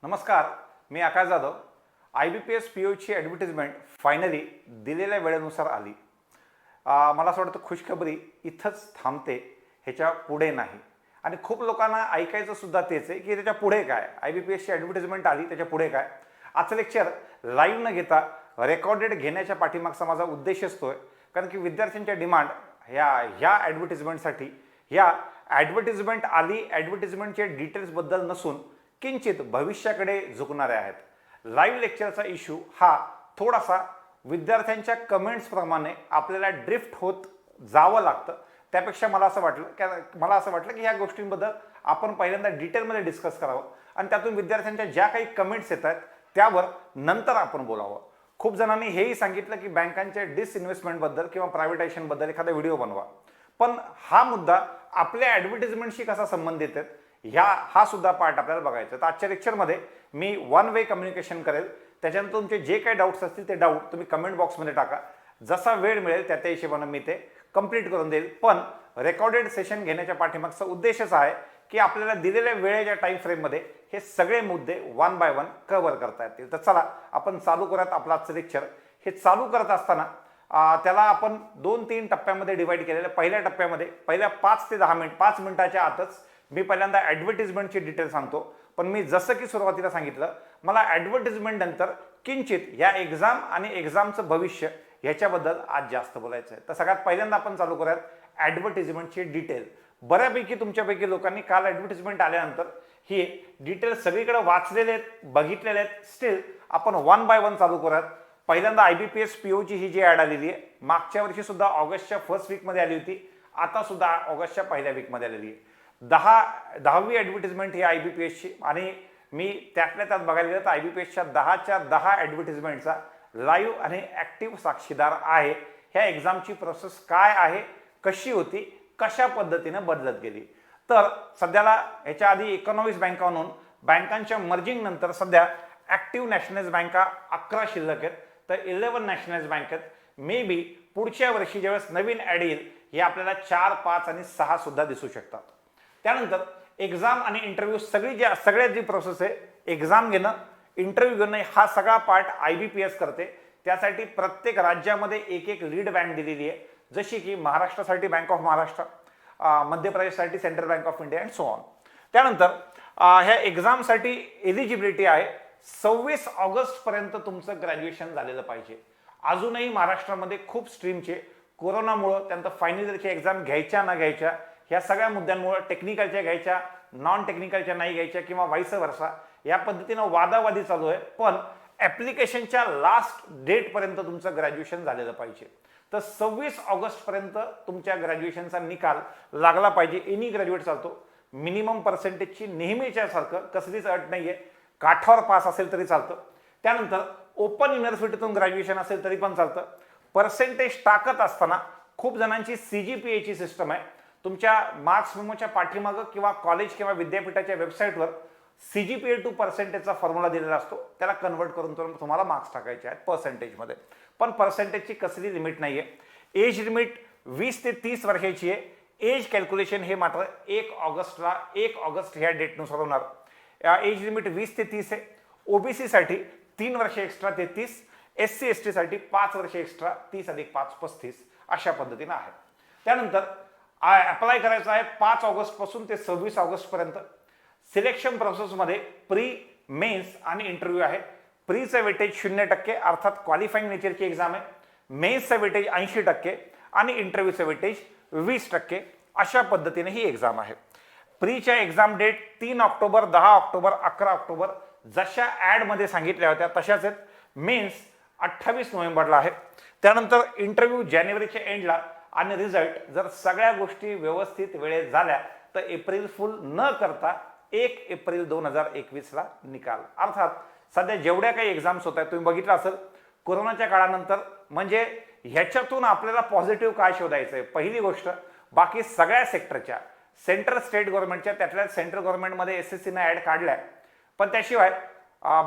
नमस्कार, मी आकाश Jadhav. IBPS POची advertisement finally दिलेल्या वेळेनुसार आली. मला असं वाटतं खुशखबरी इथंच थांबते, ह्याच्या पुढे नाही. आणि खूप लोकांना ऐकायचं सुद्धा तेच आहे की त्याच्या पुढे काय. IBPSची ॲडव्हर्टिजमेंट आली, त्याच्या पुढे काय. आजचं लेक्चर लाईव्ह न घेता रेकॉर्डेड घेण्याच्या पाठीमागचा माझा उद्देश असतोय, कारण की विद्यार्थ्यांच्या डिमांड ह्या ॲडव्हर्टिजमेंटसाठी ह्या ॲडव्हर्टिजमेंट आली ॲडव्हर्टिजमेंटचे डिटेल्सबद्दल नसून किंचित भविष्याकडे झुकणारे आहेत. लाईव्ह लेक्चरचा इश्यू हा थोडासा विद्यार्थ्यांच्या कमेंट्सप्रमाणे आपल्याला ड्रिफ्ट होत जावं लागतं. त्यापेक्षा मला असं वाटलं की ह्या गोष्टींबद्दल आपण पहिल्यांदा डिटेलमध्ये डिस्कस करावं आणि त्यातून विद्यार्थ्यांच्या ज्या काही कमेंट्स येत आहेत त्यावर नंतर आपण बोलावं. खूप जणांनी हेही सांगितलं की बँकांच्या डिसइन्व्हेस्टमेंटबद्दल किंवा प्रायव्हेटायझेशनबद्दल एखादा व्हिडिओ बनवा. पण हा मुद्दा आपल्या ॲडव्हर्टिजमेंटशी कसा संबंधित आहे हा सुद्धा पार्ट आपल्याला बघायचा. तर आजच्या लेक्चरमध्ये मी वन वे कम्युनिकेशन करेल. त्याच्यानंतर तुमचे जे काही डाऊट्स असतील ते डाऊट तुम्ही कमेंट बॉक्समध्ये टाका. जसा वेळ मिळेल त्या हिशोबाने मी ते कंप्लीट करून देईल. पण रेकॉर्डेड सेशन घेण्याच्या पाठीमागचा उद्देशच आहे की आपल्याला दिलेल्या वेळेच्या टाइम फ्रेममध्ये हे सगळे मुद्दे वन बाय वन कव्हर करता येतील. तर चला आपण चालू करूयात आपलं आजचं लेक्चर. हे चालू करत असताना त्याला आपण 2-3 टप्प्यामध्ये डिवाइड केलेलं. पहिल्या टप्प्यामध्ये पहिल्या 5 ते 10 मिनिट 5 मिनिटाच्या आतच मी पहिल्यांदा ॲडव्हर्टिजमेंटची डिटेल सांगतो. पण मी जसं की सुरुवातीला सांगितलं, मला ॲडव्हर्टिजमेंट नंतर किंचित या एक्झाम आणि एक्झामचं भविष्य ह्याच्याबद्दल आज जास्त बोलायचं आहे. तर सगळ्यात पहिल्यांदा आपण चालू करूयात ॲडव्हर्टिजमेंटची डिटेल. बऱ्यापैकी तुमच्यापैकी लोकांनी काल ॲडव्हर्टिजमेंट आल्यानंतर ही डिटेल सगळीकडे वाचलेले आहेत, बघितलेले आहेत. स्टील आपण वन बाय वन चालू करूयात. पहिल्यांदा IBPS POची ही जी ॲड आलेली आहे, मागच्या वर्षी सुद्धा ऑगस्टच्या फर्स्ट वीकमध्ये आली होती, आता सुद्धा ऑगस्टच्या पहिल्या वीकमध्ये आलेली आहे. 10वी ॲडव्हर्टिजमेंट ही IBPSची. आणि मी त्यातल्या त्यात बघायला गेलं तर IBPSच्या 10च्या 10 ॲडव्हर्टिजमेंटचा लाईव्ह आणि ॲक्टिव्ह साक्षीदार आहे. ह्या एक्झामची प्रोसेस काय आहे, कशी होती, कशा पद्धतीनं बदलत गेली. तर सध्याला ह्याच्या आधी 19 बँका म्हणून बँकांच्या मर्जिंग नंतर सध्या ॲक्टिव्ह नॅशनलाइज बँका 11 शिल्लक आहेत. तर 11 नॅशनलाइज बँक आहेत. मे बी पुढच्या वर्षी ज्यावेळेस नवीन ॲड येईल हे आपल्याला 4, 5 आणि 6 सुद्धा दिसू शकतात. त्यानंतर एक्झाम आणि इंटरव्ह्यू सगळ्यात जी प्रोसेस आहे, एक्झाम घेणं, इंटरव्ह्यू घेणं, हा सगळा पार्ट IBPS करते. त्यासाठी प्रत्येक राज्यामध्ये एक लीड बँक दिलेली आहे. जशी की महाराष्ट्रासाठी बँक ऑफ महाराष्ट्र, मध्य प्रदेशसाठी central bank of India and so on. त्यानंतर ह्या एक्झामसाठी एलिजिबिलिटी आहे 26 ऑगस्टपर्यंत तुमचं ग्रॅज्युएशन झालेलं पाहिजे. अजूनही महाराष्ट्रामध्ये खूप स्ट्रीमचे कोरोनामुळं त्यांचं फायनल इयरची एक्झाम घ्यायच्या ना घ्यायच्या ह्या सगळ्या मुद्द्यांमुळे टेक्निकलच्या घ्यायच्या, नॉन टेक्निकलच्या नाही घ्यायच्या किंवा वाईस वर्सा या पद्धतीनं वादावादी चालू आहे. पण ॲप्लिकेशनच्या लास्ट डेटपर्यंत तुमचं ग्रॅज्युएशन झालेलं पाहिजे. तर 26 ऑगस्टपर्यंत तुमच्या ग्रॅज्युएशनचा निकाल लागला पाहिजे. एनी ग्रॅज्युएट चालतो. मिनिमम पर्सेंटेजची नेहमीच्या सारखं कसलीच अट नाही आहे. काठावर पास असेल तरी चालतं. त्यानंतर ओपन युनिव्हर्सिटीतून ग्रॅज्युएशन असेल तरी पण चालतं. पर्सेंटेज टाकत असताना खूप जणांची CGPAची सिस्टम आहे. तुमच्या मार्क्स मेमोच्या पाठीमागं किंवा कॉलेज किंवा विद्यापीठाच्या वेबसाईटवर CGPA टू पर्सेंटेजचा फॉर्म्युला दिलेला असतो. त्याला कन्वर्ट करून तुम्हाला मार्क्स टाकायचे आहेत पर्सेंटेजमध्ये. पण पर्सेंटेजची कसली लिमिट नाही आहे. एज लिमिट 20 ते 30 वर्षाची आहे. एज कॅल्क्युलेशन हे मात्र 1 ऑगस्ट ह्या डेटनुसार होणार. एज लिमिट 20 ते 30 आहे. OBCसाठी 3 वर्ष एक्स्ट्रा 33, SC/ST साठी 5 वर्ष एक्स्ट्रा 30 अधिक 5 35 अशा पद्धतीनं आहे. त्यानंतर अप्लाय करायचं आहे 5 ऑगस्टपासून ते 26 ऑगस्टपर्यंत. सिलेक्शन प्रोसेसमध्ये प्री, मेन्स आणि इंटरव्ह्यू आहे. प्रीचं वेटेज 0% अर्थात क्वालिफाईंग नेचरची एक्झाम आहे. मेन्सचं वेटेज 80% आणि इंटरव्ह्यूचं वेटेज 20%. अशा पद्धतीने ही एक्झाम आहे. प्रीच्या exam date 3 October, 10 October, 11 October जशा ॲडमध्ये सांगितल्या होत्या तशाच आहेत. मेन्स 28 नोव्हेंबरला आहे. त्यानंतर इंटरव्ह्यू जानेवारीच्या एंडला आणि रिझल्ट जर सगळ्या गोष्टी व्यवस्थित वेळेत झाल्या तर एप्रिल फुल न करता 1 एप्रिल 2021ला निकाल. अर्थात सध्या जेवढ्या काही एक्झाम्स होत आहेत तुम्ही बघितलं असेल कोरोनाच्या काळानंतर, म्हणजे ह्याच्यातून आपल्याला पॉझिटिव्ह काय शोधायचं आहे. पहिली गोष्ट, बाकी सगळ्या सेक्टरच्या सेंट्रल स्टेट गव्हर्नमेंटच्या त्यातल्या सेंट्रल गव्हर्नमेंटमध्ये SSCनं ॲड काढल्या. पण त्याशिवाय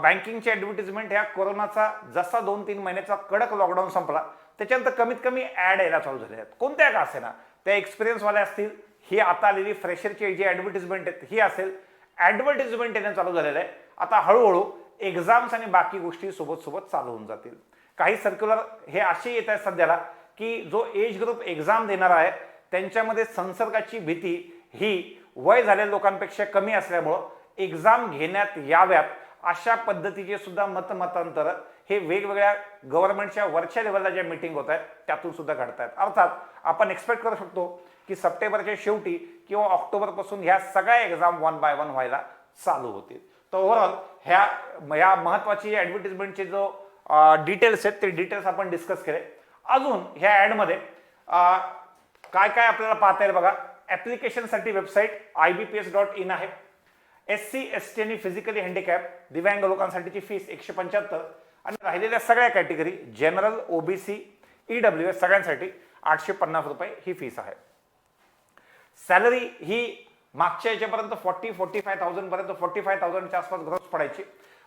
बँकिंगची ॲडव्हर्टिजमेंट ह्या कोरोनाचा जसा 2-3 महिन्याचा कडक लॉकडाऊन संपला त्याच्यानंतर कमीत कमी ॲड यायला चालू झाले आहेत. कोणत्या का असेना, त्या एक्सपिरियन्सवाल्या असतील, ही आता आलेली फ्रेशरची जी ॲडव्हर्टिजमेंट आहे ही असेल, ॲडव्हर्टिजमेंट येणं चालू झालेलं आहे. आता हळूहळू एक्झाम्स आणि बाकी गोष्टी सोबत सोबत चालू होऊन जातील. काही सर्क्युलर हे असे येत आहेत सध्याला की जो एज ग्रुप एक्झाम देणार आहे त्यांच्यामध्ये संसर्गाची भीती ही वय झालेल्या लोकांपेक्षा कमी असल्यामुळं एक्झाम घेण्यात याव्यात अशा पद्धतीचे सुद्धा मतमतांतर हे वेगवेगळ्या गव्हर्नमेंटच्या वरच्या लेवलला ज्या मीटिंग होत आहेत त्यातून सुद्धा घडत आहेत. अर्थात आपण एक्सपेक्ट करू शकतो की सप्टेंबरच्या शेवटी किंवा ऑक्टोबरपासून ह्या सगळ्या एक्झाम 1 बाय 1 व्हायला चालू होतील. तर ओव्हरऑल ह्या महत्वाची ॲडव्हर्टिजमेंटचे जो डिटेल्स आहेत ते डिटेल्स आपण डिस्कस केले. अजून ह्या ॲडमध्ये काय काय आपल्याला पाहता येईल बघा. ॲप्लिकेशनसाठी वेबसाईट ibps.in आहे. SC ST आणि फिजिकली हँडिकॅप दिव्यांग लोकांसाठीची फीस 175 आणि राहिलेल्या सगळ्या कॅटेगरी जनरल OBC EWS सगळ्यांसाठी 850 रुपये ही फीस आहे. सॅलरी ही मागच्या याच्यापर्यंत 45,000 पर्यंत 45,000च्या आसपास ग्रोथ पडायची,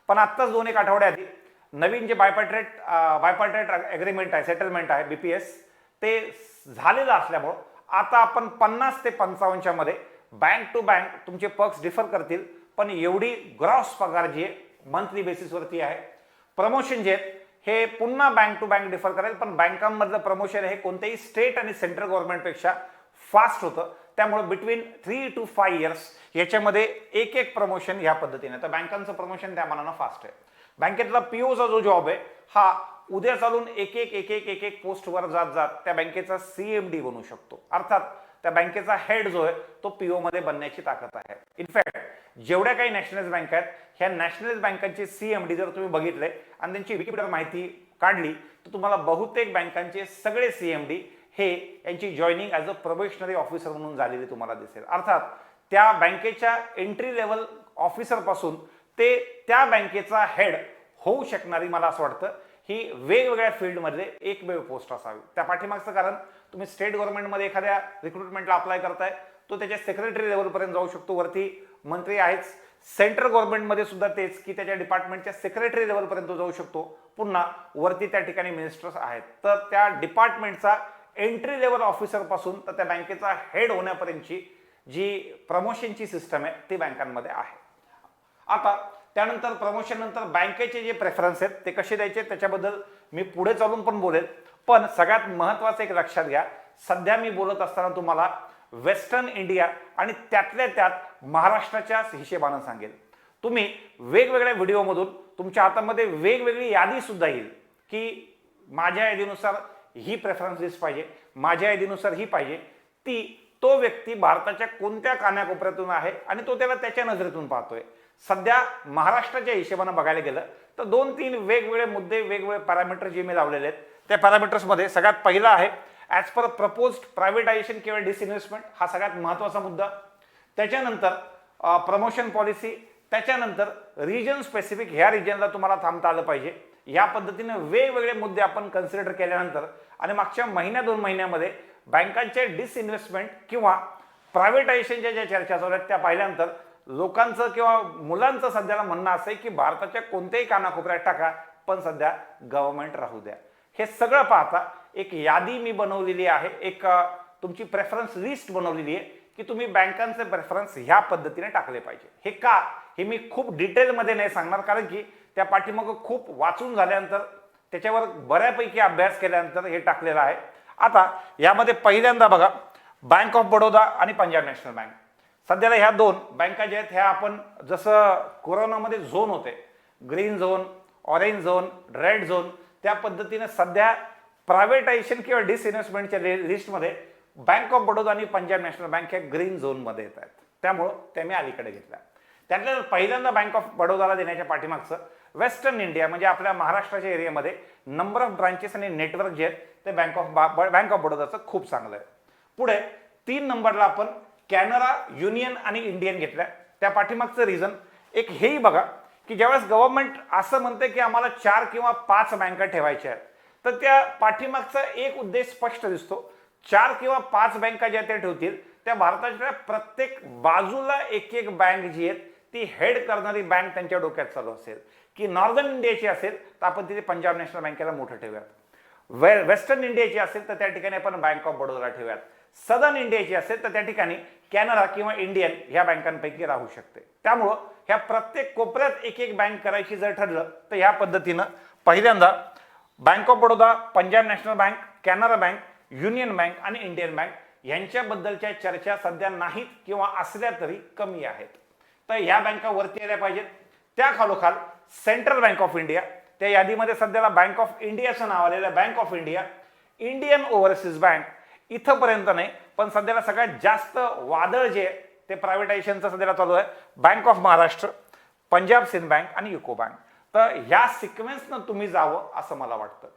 पण आत्ताच 2-1 आठवड्या आधी नवीन जे बायपार्टेट ॲग्रीमेंट आहे, सेटलमेंट आहे BPS ते झालेलं असल्यामुळं आता आपण 50 ते 55च्या मध्ये बँक टू बँक तुमचे पर्क्स डिफर करतील, पण एवढी ग्रॉस पगार जी आहे मंथली बेसिसवरती आहे. प्रमोशन जे आहेत हे पुन्हा बँक टू बँक डिफर करेल, पण बँकांमधलं प्रमोशन हे कोणत्याही स्टेट आणि सेंट्रल गव्हर्नमेंटपेक्षा फास्ट होतं. त्यामुळे बिटवीन 3 to 5 इयर्स याच्यामध्ये एक प्रमोशन ह्या पद्धतीने. तर बँकांचं प्रमोशन त्या मानानं फास्ट आहे. बँकेतला POचा जो जॉब आहे हा उद्या चालून एक पोस्टवर जात जात त्या बँकेचा CMD बनू शकतो. अर्थात त्या बँकेचा हेड जो आहे तो PO मध्ये बनण्याची ताकद आहे. इनफॅक्ट जेवढ्या काही नॅशनलाइज बँक आहेत ह्या नॅशनलाइज बँकांचे CMD जर तुम्ही बघितले आणि त्यांची विकिपीडिया माहिती काढली तर तुम्हाला बहुतेक बँकांचे सगळे CMD हे यांची joining as a probationary officer म्हणून झालेली तुम्हाला दिसेल. अर्थात त्या बँकेच्या एंट्री लेवल ऑफिसर पासून ते त्या बँकेचा हेड होऊ शकणारी मला असं वाटतं ही वेगवेगळ्या फील्डमध्ये एकमेव पोस्ट असावी. त्या पाठीमागचं कारण तुम्ही स्टेट गव्हर्नमेंटमध्ये एखाद्या रिक्रुटमेंटला अप्लाय करताय तो त्याच्या सेक्रेटरी लेवलपर्यंत जाऊ शकतो, वरती मंत्री आहेच. सेंट्रल गव्हर्नमेंटमध्ये सुद्धा तेच की त्याच्या डिपार्टमेंटच्या सेक्रेटरी लेवलपर्यंत जाऊ शकतो, पुन्हा वरती त्या ठिकाणी मिनिस्टर्स आहेत. तर त्या डिपार्टमेंटचा एंट्री लेवल ऑफिसर पासून तर त्या बँकेचा हेड होण्यापर्यंतची जी प्रमोशनची सिस्टम आहे ती बँकांमध्ये आहे. आता त्यानंतर प्रमोशन नंतर बँकेचे जे प्रेफरन्स आहेत ते कसे द्यायचे त्याच्याबद्दल मी पुढे चालून पण बोलेल, पण सगळ्यात महत्त्वाचं एक लक्षात घ्या. सध्या मी बोलत असताना तुम्हाला वेस्टर्न इंडिया आणि त्यातल्या त्यात महाराष्ट्राच्या हिशेबानं सांगेल. तुम्ही वेगवेगळ्या व्हिडिओमधून तुमच्या हातामध्ये वेगवेगळी यादी सुद्धा येईल की माझ्या यादीनुसार ही प्रेफरन्स लिस्ट पाहिजे, माझ्या यादीनुसार ही पाहिजे. तो व्यक्ती भारताच्या कोणत्या कानाकोपऱ्यातून आहे आणि तो त्याला त्याच्या नजरेतून पाहतोय. सध्या महाराष्ट्राच्या हिशेबानं बघायला गेलं तर 2-3 वेगवेगळे मुद्दे, वेगवेगळे पॅरामीटर जे मी लावलेले आहेत त्या पॅरामीटर्समध्ये सगळ्यात पहिला आहे ॲज पर प्रपोज्ड प्रायव्हेटायझेशन किंवा डिसइन्व्हेस्टमेंट. हा सगळ्यात महत्त्वाचा मुद्दा. त्याच्यानंतर प्रमोशन पॉलिसी, त्याच्यानंतर रिजन स्पेसिफिक, ह्या रिजनला तुम्हाला थांबता आलं पाहिजे. या पद्धतीने वेगवेगळे मुद्दे आपण कन्सिडर केल्यानंतर आणि मागच्या 1-2 महिन्यामध्ये बँकांच्या डिसइन्व्हेस्टमेंट किंवा प्रायव्हेटायझेशनच्या ज्या चर्चा चालू आहेत त्या पाहिल्यानंतर लोकांचं किंवा मुलांचं सध्याला म्हणणं असं आहे की भारताच्या कोणत्याही कानाकोपऱ्यात टाका पण सध्या गव्हर्नमेंट राहू द्या. हे सगळं पाहता एक यादी मी बनवलेली आहे, एक तुमची प्रेफरन्स लिस्ट बनवलेली आहे की तुम्ही बँकांचे प्रेफरन्स ह्या पद्धतीने टाकले पाहिजे. हे का हे मी खूप डिटेलमध्ये नाही सांगणार, कारण की त्या पाठीमागं खूप वाचून झाल्यानंतर त्याच्यावर बऱ्यापैकी अभ्यास केल्यानंतर हे टाकलेलं आहे. आता यामध्ये पहिल्यांदा बघा बँक ऑफ बडोदा आणि पंजाब नॅशनल बँक. सध्याला ह्या 2 बँका ज्या आहेत ह्या आपण जसं कोरोनामध्ये झोन होते, green zone, orange zone, red zone, त्या पद्धतीने सध्या प्रायव्हेटायझेशन किंवा डिसइन्व्हेस्टमेंटच्या लिस्टमध्ये बँक ऑफ बडोदा आणि पंजाब नॅशनल बँक ह्या ग्रीन झोनमध्ये येत आहेत. त्यामुळं त्या मी अलीकडे घेतल्या. त्यातल्या पहिल्यांदा बँक ऑफ बडोदाला देण्याच्या पाठीमागचं वेस्टर्न इंडिया म्हणजे आपल्या महाराष्ट्राच्या एरियामध्ये नंबर ऑफ ब्रांचेस आणि नेटवर्क जे आहेत ते बँक ऑफ बडोदाचं खूप चांगलं आहे. पुढे 3 नंबरला आपण कॅनरा, युनियन आणि इंडियन घेतल्या. त्या पाठीमागचं रिझन एक हेही बघा की ज्यावेळेस गव्हर्नमेंट असं म्हणते की आम्हाला 4 किंवा 5 बँका ठेवायच्या आहेत तर त्या पाठीमागचा एक उद्देश स्पष्ट दिसतो. 4 किंवा 5 बँका ज्या त्या ठेवतील त्या भारताच्या प्रत्येक बाजूला एक बँक जी आहे ती हेड करणारी बँक त्यांच्या डोक्यात चालू असेल. की नॉर्दर्न इंडियाची असेल तर आपण तिथे पंजाब नॅशनल बँकेला मोठं ठेवूयात, वेस्टर्न इंडियाची असेल तर त्या ठिकाणी आपण बँक ऑफ बडोदा ठेवूयात, सदर्न इंडियाची असेल तर त्या ठिकाणी कॅनरा किंवा इंडियन ह्या बँकांपैकी राहू शकते. त्यामुळं ह्या प्रत्येक कोपऱ्यात एक एक बँक करायची जर ठरलं तर ह्या पद्धतीनं पहिल्यांदा bank of Baroda, Punjab national bank, Canara bank, union bank आणि इंडियन बँक यांच्याबद्दलच्या चर्चा सध्या नाहीत किंवा असल्या तरी कमी आहेत. तर ह्या बँका वरती आल्या पाहिजेत. त्या खालोखाल सेंट्रल बँक ऑफ इंडिया, त्या यादीमध्ये सध्याला बँक ऑफ इंडियाचं नाव आलेलं, bank of India, Indian overseas bank इथंपर्यंत नाही, पण सध्याला सगळ्यात जास्त वादळ जे ते प्रायव्हेटायझेशनचं सध्याला चालू आहे bank of Maharashtra, Punjab Sind bank आणि युको बँक. तर ह्या सिक्वेन्सनं तुम्ही जावं असं मला वाटतं.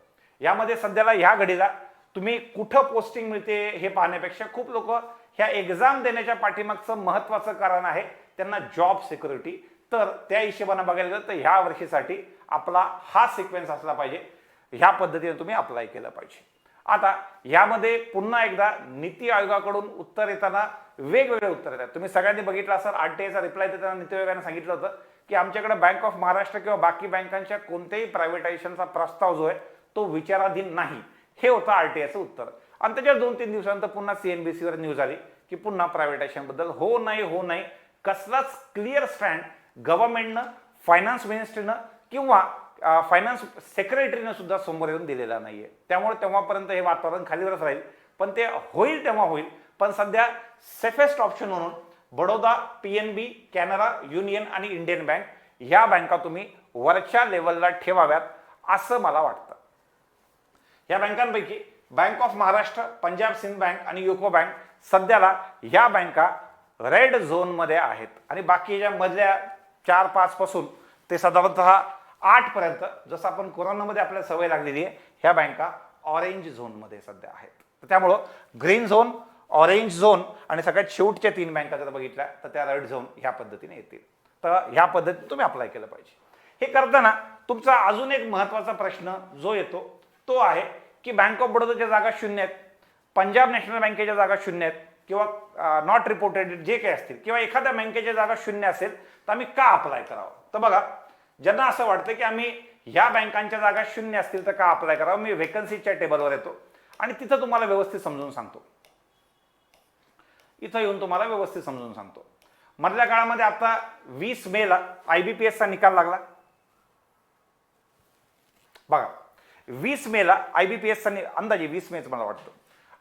यामध्ये सध्याला ह्या घडीला तुम्ही कुठं पोस्टिंग मिळते हे पाहण्यापेक्षा खूप लोक ह्या एक्झाम देण्याच्या पाठीमागचं महत्वाचं कारण आहे त्यांना जॉब सिक्युरिटी. तर त्या हिशोबाने बघायला गेलं तर ह्या वर्षीसाठी आपला हा सिक्वेन्स असला पाहिजे. ह्या पद्धतीने तुम्ही अप्लाय केलं पाहिजे. आता यामध्ये पुन्हा एकदा नीती आयोगाकडून उत्तर येताना वेगवेगळे उत्तर येतात. तुम्ही सगळ्यांनी बघितलं असेल आरटीआयचा रिप्लाय देताना नीती आयोगाने सांगितलं होतं की आमच्याकडे बँक ऑफ महाराष्ट्र किंवा बाकी बँकांच्या कोणत्याही प्रायव्हेटायझेशनचा प्रस्ताव जो आहे तो विचाराधीन नाही. हे होतं आरटीआयचं उत्तर. आणि त्याच्या 2-3 दिवसानंतर पुन्हा सीएनबीसीवर न्यूज आली की पुन्हा प्रायव्हेटायझेशन बद्दल हो नाही कसलाच क्लिअर स्टँड गव्हर्नमेंटनं, फायनान्स मिनिस्ट्रीनं किंवा फायनान्स सेक्रेटरीनं सुद्धा समोर येऊन दिलेला नाहीये. त्यामुळे तेव्हापर्यंत हे वातावरण खालीवरच राहील. पण ते होईल तेव्हा होईल. पण सध्या सेफेस्ट ऑप्शन म्हणून बडोदा, पीएनबी, कॅनरा, युनियन आणि इंडियन बँक ह्या बँका तुम्ही वरच्या लेवलला ठेवाव्यात असं मला वाटतं. या बँकांपैकी bank of Maharashtra, Punjab Sind bank आणि युको बँक सध्याला या बँका रेड झोनमध्ये आहेत आणि बाकीच्या मधल्या 4-5 पासून ते साधारणतः 8 पर्यंत, जसं आपण कोरोनामध्ये आपल्याला सवय लागलेली आहे, ह्या बँका ऑरेंज झोनमध्ये सध्या आहेत. तर त्यामुळं ग्रीन झोन, ऑरेंज झोन आणि सगळ्यात शेवटच्या 3 बँका जर बघितल्या तर त्या रेड झोन ह्या पद्धतीने येतील. तर ह्या पद्धतीने तुम्ही अप्लाय केलं पाहिजे. हे करताना तुमचा अजून एक महत्वाचा प्रश्न जो येतो तो आहे की बँक ऑफ बडोदाच्या जागा 0 आहेत, पंजाब नॅशनल बँकेच्या जागा 0 आहेत किंवा नॉट रिपोर्टेड जे काही असतील किंवा एखाद्या बँकेच्या जागा 0 असेल तर आम्ही का अप्लाय करावं. तर बघा, ज्यांना असं वाटतं की आम्ही ह्या बँकांच्या जागा 0 असतील तर का अप्लाय करावं, मी वेकन्सीच्या टेबलवर येतो आणि तिथं तुम्हाला व्यवस्थित समजून सांगतो. इथं येऊन तुम्हाला व्यवस्थित समजून सांगतो. मधल्या काळामध्ये आता 20 मेला आयबीपीएसचा निकाल लागला. बघा, 20 मेला आयबीपीएसचा अंदाजे 20 मेच मला वाटतं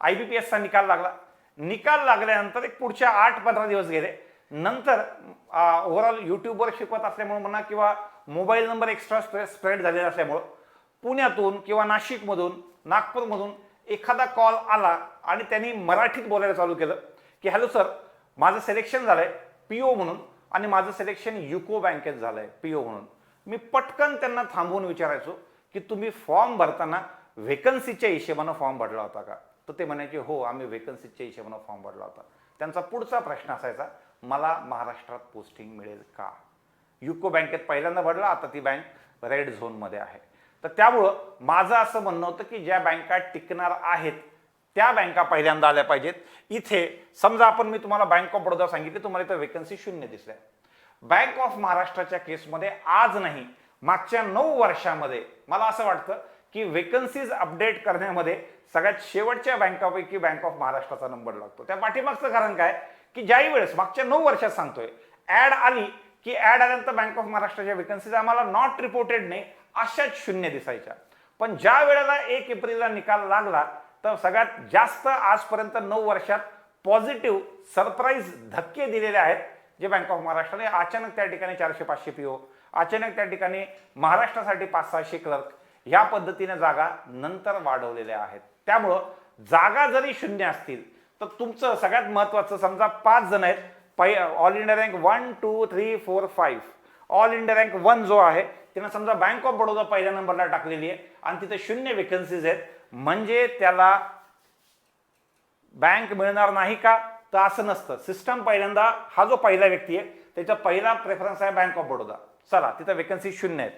आयबीपीएसचा निकाल लागला. निकाल लागल्यानंतर एक पुढच्या 8-15 दिवस गेले. नंतर ओव्हरऑल युट्यूबवर शिकवत असल्यामुळे म्हणा किंवा मोबाईल नंबर एक्स्ट्रा स्प्रेड झालेला असल्यामुळं पुण्यातून किंवा नाशिकमधून, नागपूरमधून एखादा कॉल आला आणि त्यांनी मराठीत बोलायला चालू केलं की हॅलो सर, माझं सिलेक्शन झालंय पीओ म्हणून आणि माझं सिलेक्शन युको बँकेत झालंय पीओ म्हणून. मी पटकन त्यांना थांबवून विचारायचो की तुम्ही फॉर्म भरताना वेकन्सीच्या हिशेबानं फॉर्म भरला होता का. तर ते म्हणायचे हो, आम्ही वेकन्सीच्या हिशेबानं फॉर्म भरला होता. त्यांचा पुढचा प्रश्न असायचा, मला महाराष्ट्रात पोस्टिंग मिळेल का. युको बँकेत पहिल्यांदा भरला, आता ती बँक रेड झोनमध्ये आहे. तर त्यामुळं माझं असं म्हणणं होतं की ज्या बँका टिकणार आहेत त्या बँका पहिल्यांदा आल्या पाहिजेत. इथे समजा मी तुम्हाला बँक ऑफ बडोदा सांगितले, तुम्हाला इथं वेकन्सी 0 दिसल्या. बँक ऑफ महाराष्ट्राच्या केसमध्ये आज नाही, मागच्या 9 वर्षामध्ये मला असं वाटतं की वेकन्सीज अपडेट करण्यामध्ये सगळ्यात शेवटच्या बँकापैकी बँक ऑफ महाराष्ट्राचा नंबर लागतो. त्या पाठीमागचं कारण काय की ज्याही वेळेस मागच्या 9 वर्षात सांगतोय ऍड आली की ऍड आल्यानंतर बँक ऑफ महाराष्ट्राच्या वेकन्सीज आम्हाला नॉट रिपोर्टेड नाही अशाच 0 दिसायच्या. पण ज्या वेळेला 1 एप्रिलला निकाल लागला तर सगळ्यात जास्त आजपर्यंत 9 वर्षात पॉझिटिव्ह सरप्राईज धक्के दिलेले आहेत जे बँक ऑफ महाराष्ट्राने. अचानक त्या ठिकाणी 400-500 पीओ, अचानक त्या ठिकाणी महाराष्ट्रासाठी 500-600 क्लर्क या पद्धतीने जागा नंतर वाढवलेल्या आहेत. त्यामुळं जागा जरी 0 असतील तर तुमचं सगळ्यात महत्वाचं, समजा 5 जण आहेत, all India rank 1, 2, 3, 4, 5, all India rank 1 जो आहे त्यानं समजा बँक ऑफ बडोदा पहिल्या नंबरला टाकलेली आहे आणि तिथे 0 वेकन्सीज आहेत, म्हणजे त्याला बँक मिळणार नाही का. तर असं नसतं. सिस्टम पहिल्यांदा हा जो पहिला व्यक्ती आहे त्याचा पहिला प्रेफरन्स आहे बँक ऑफ बडोदा. चला, तिथं वेकन्सी 0 आहेत,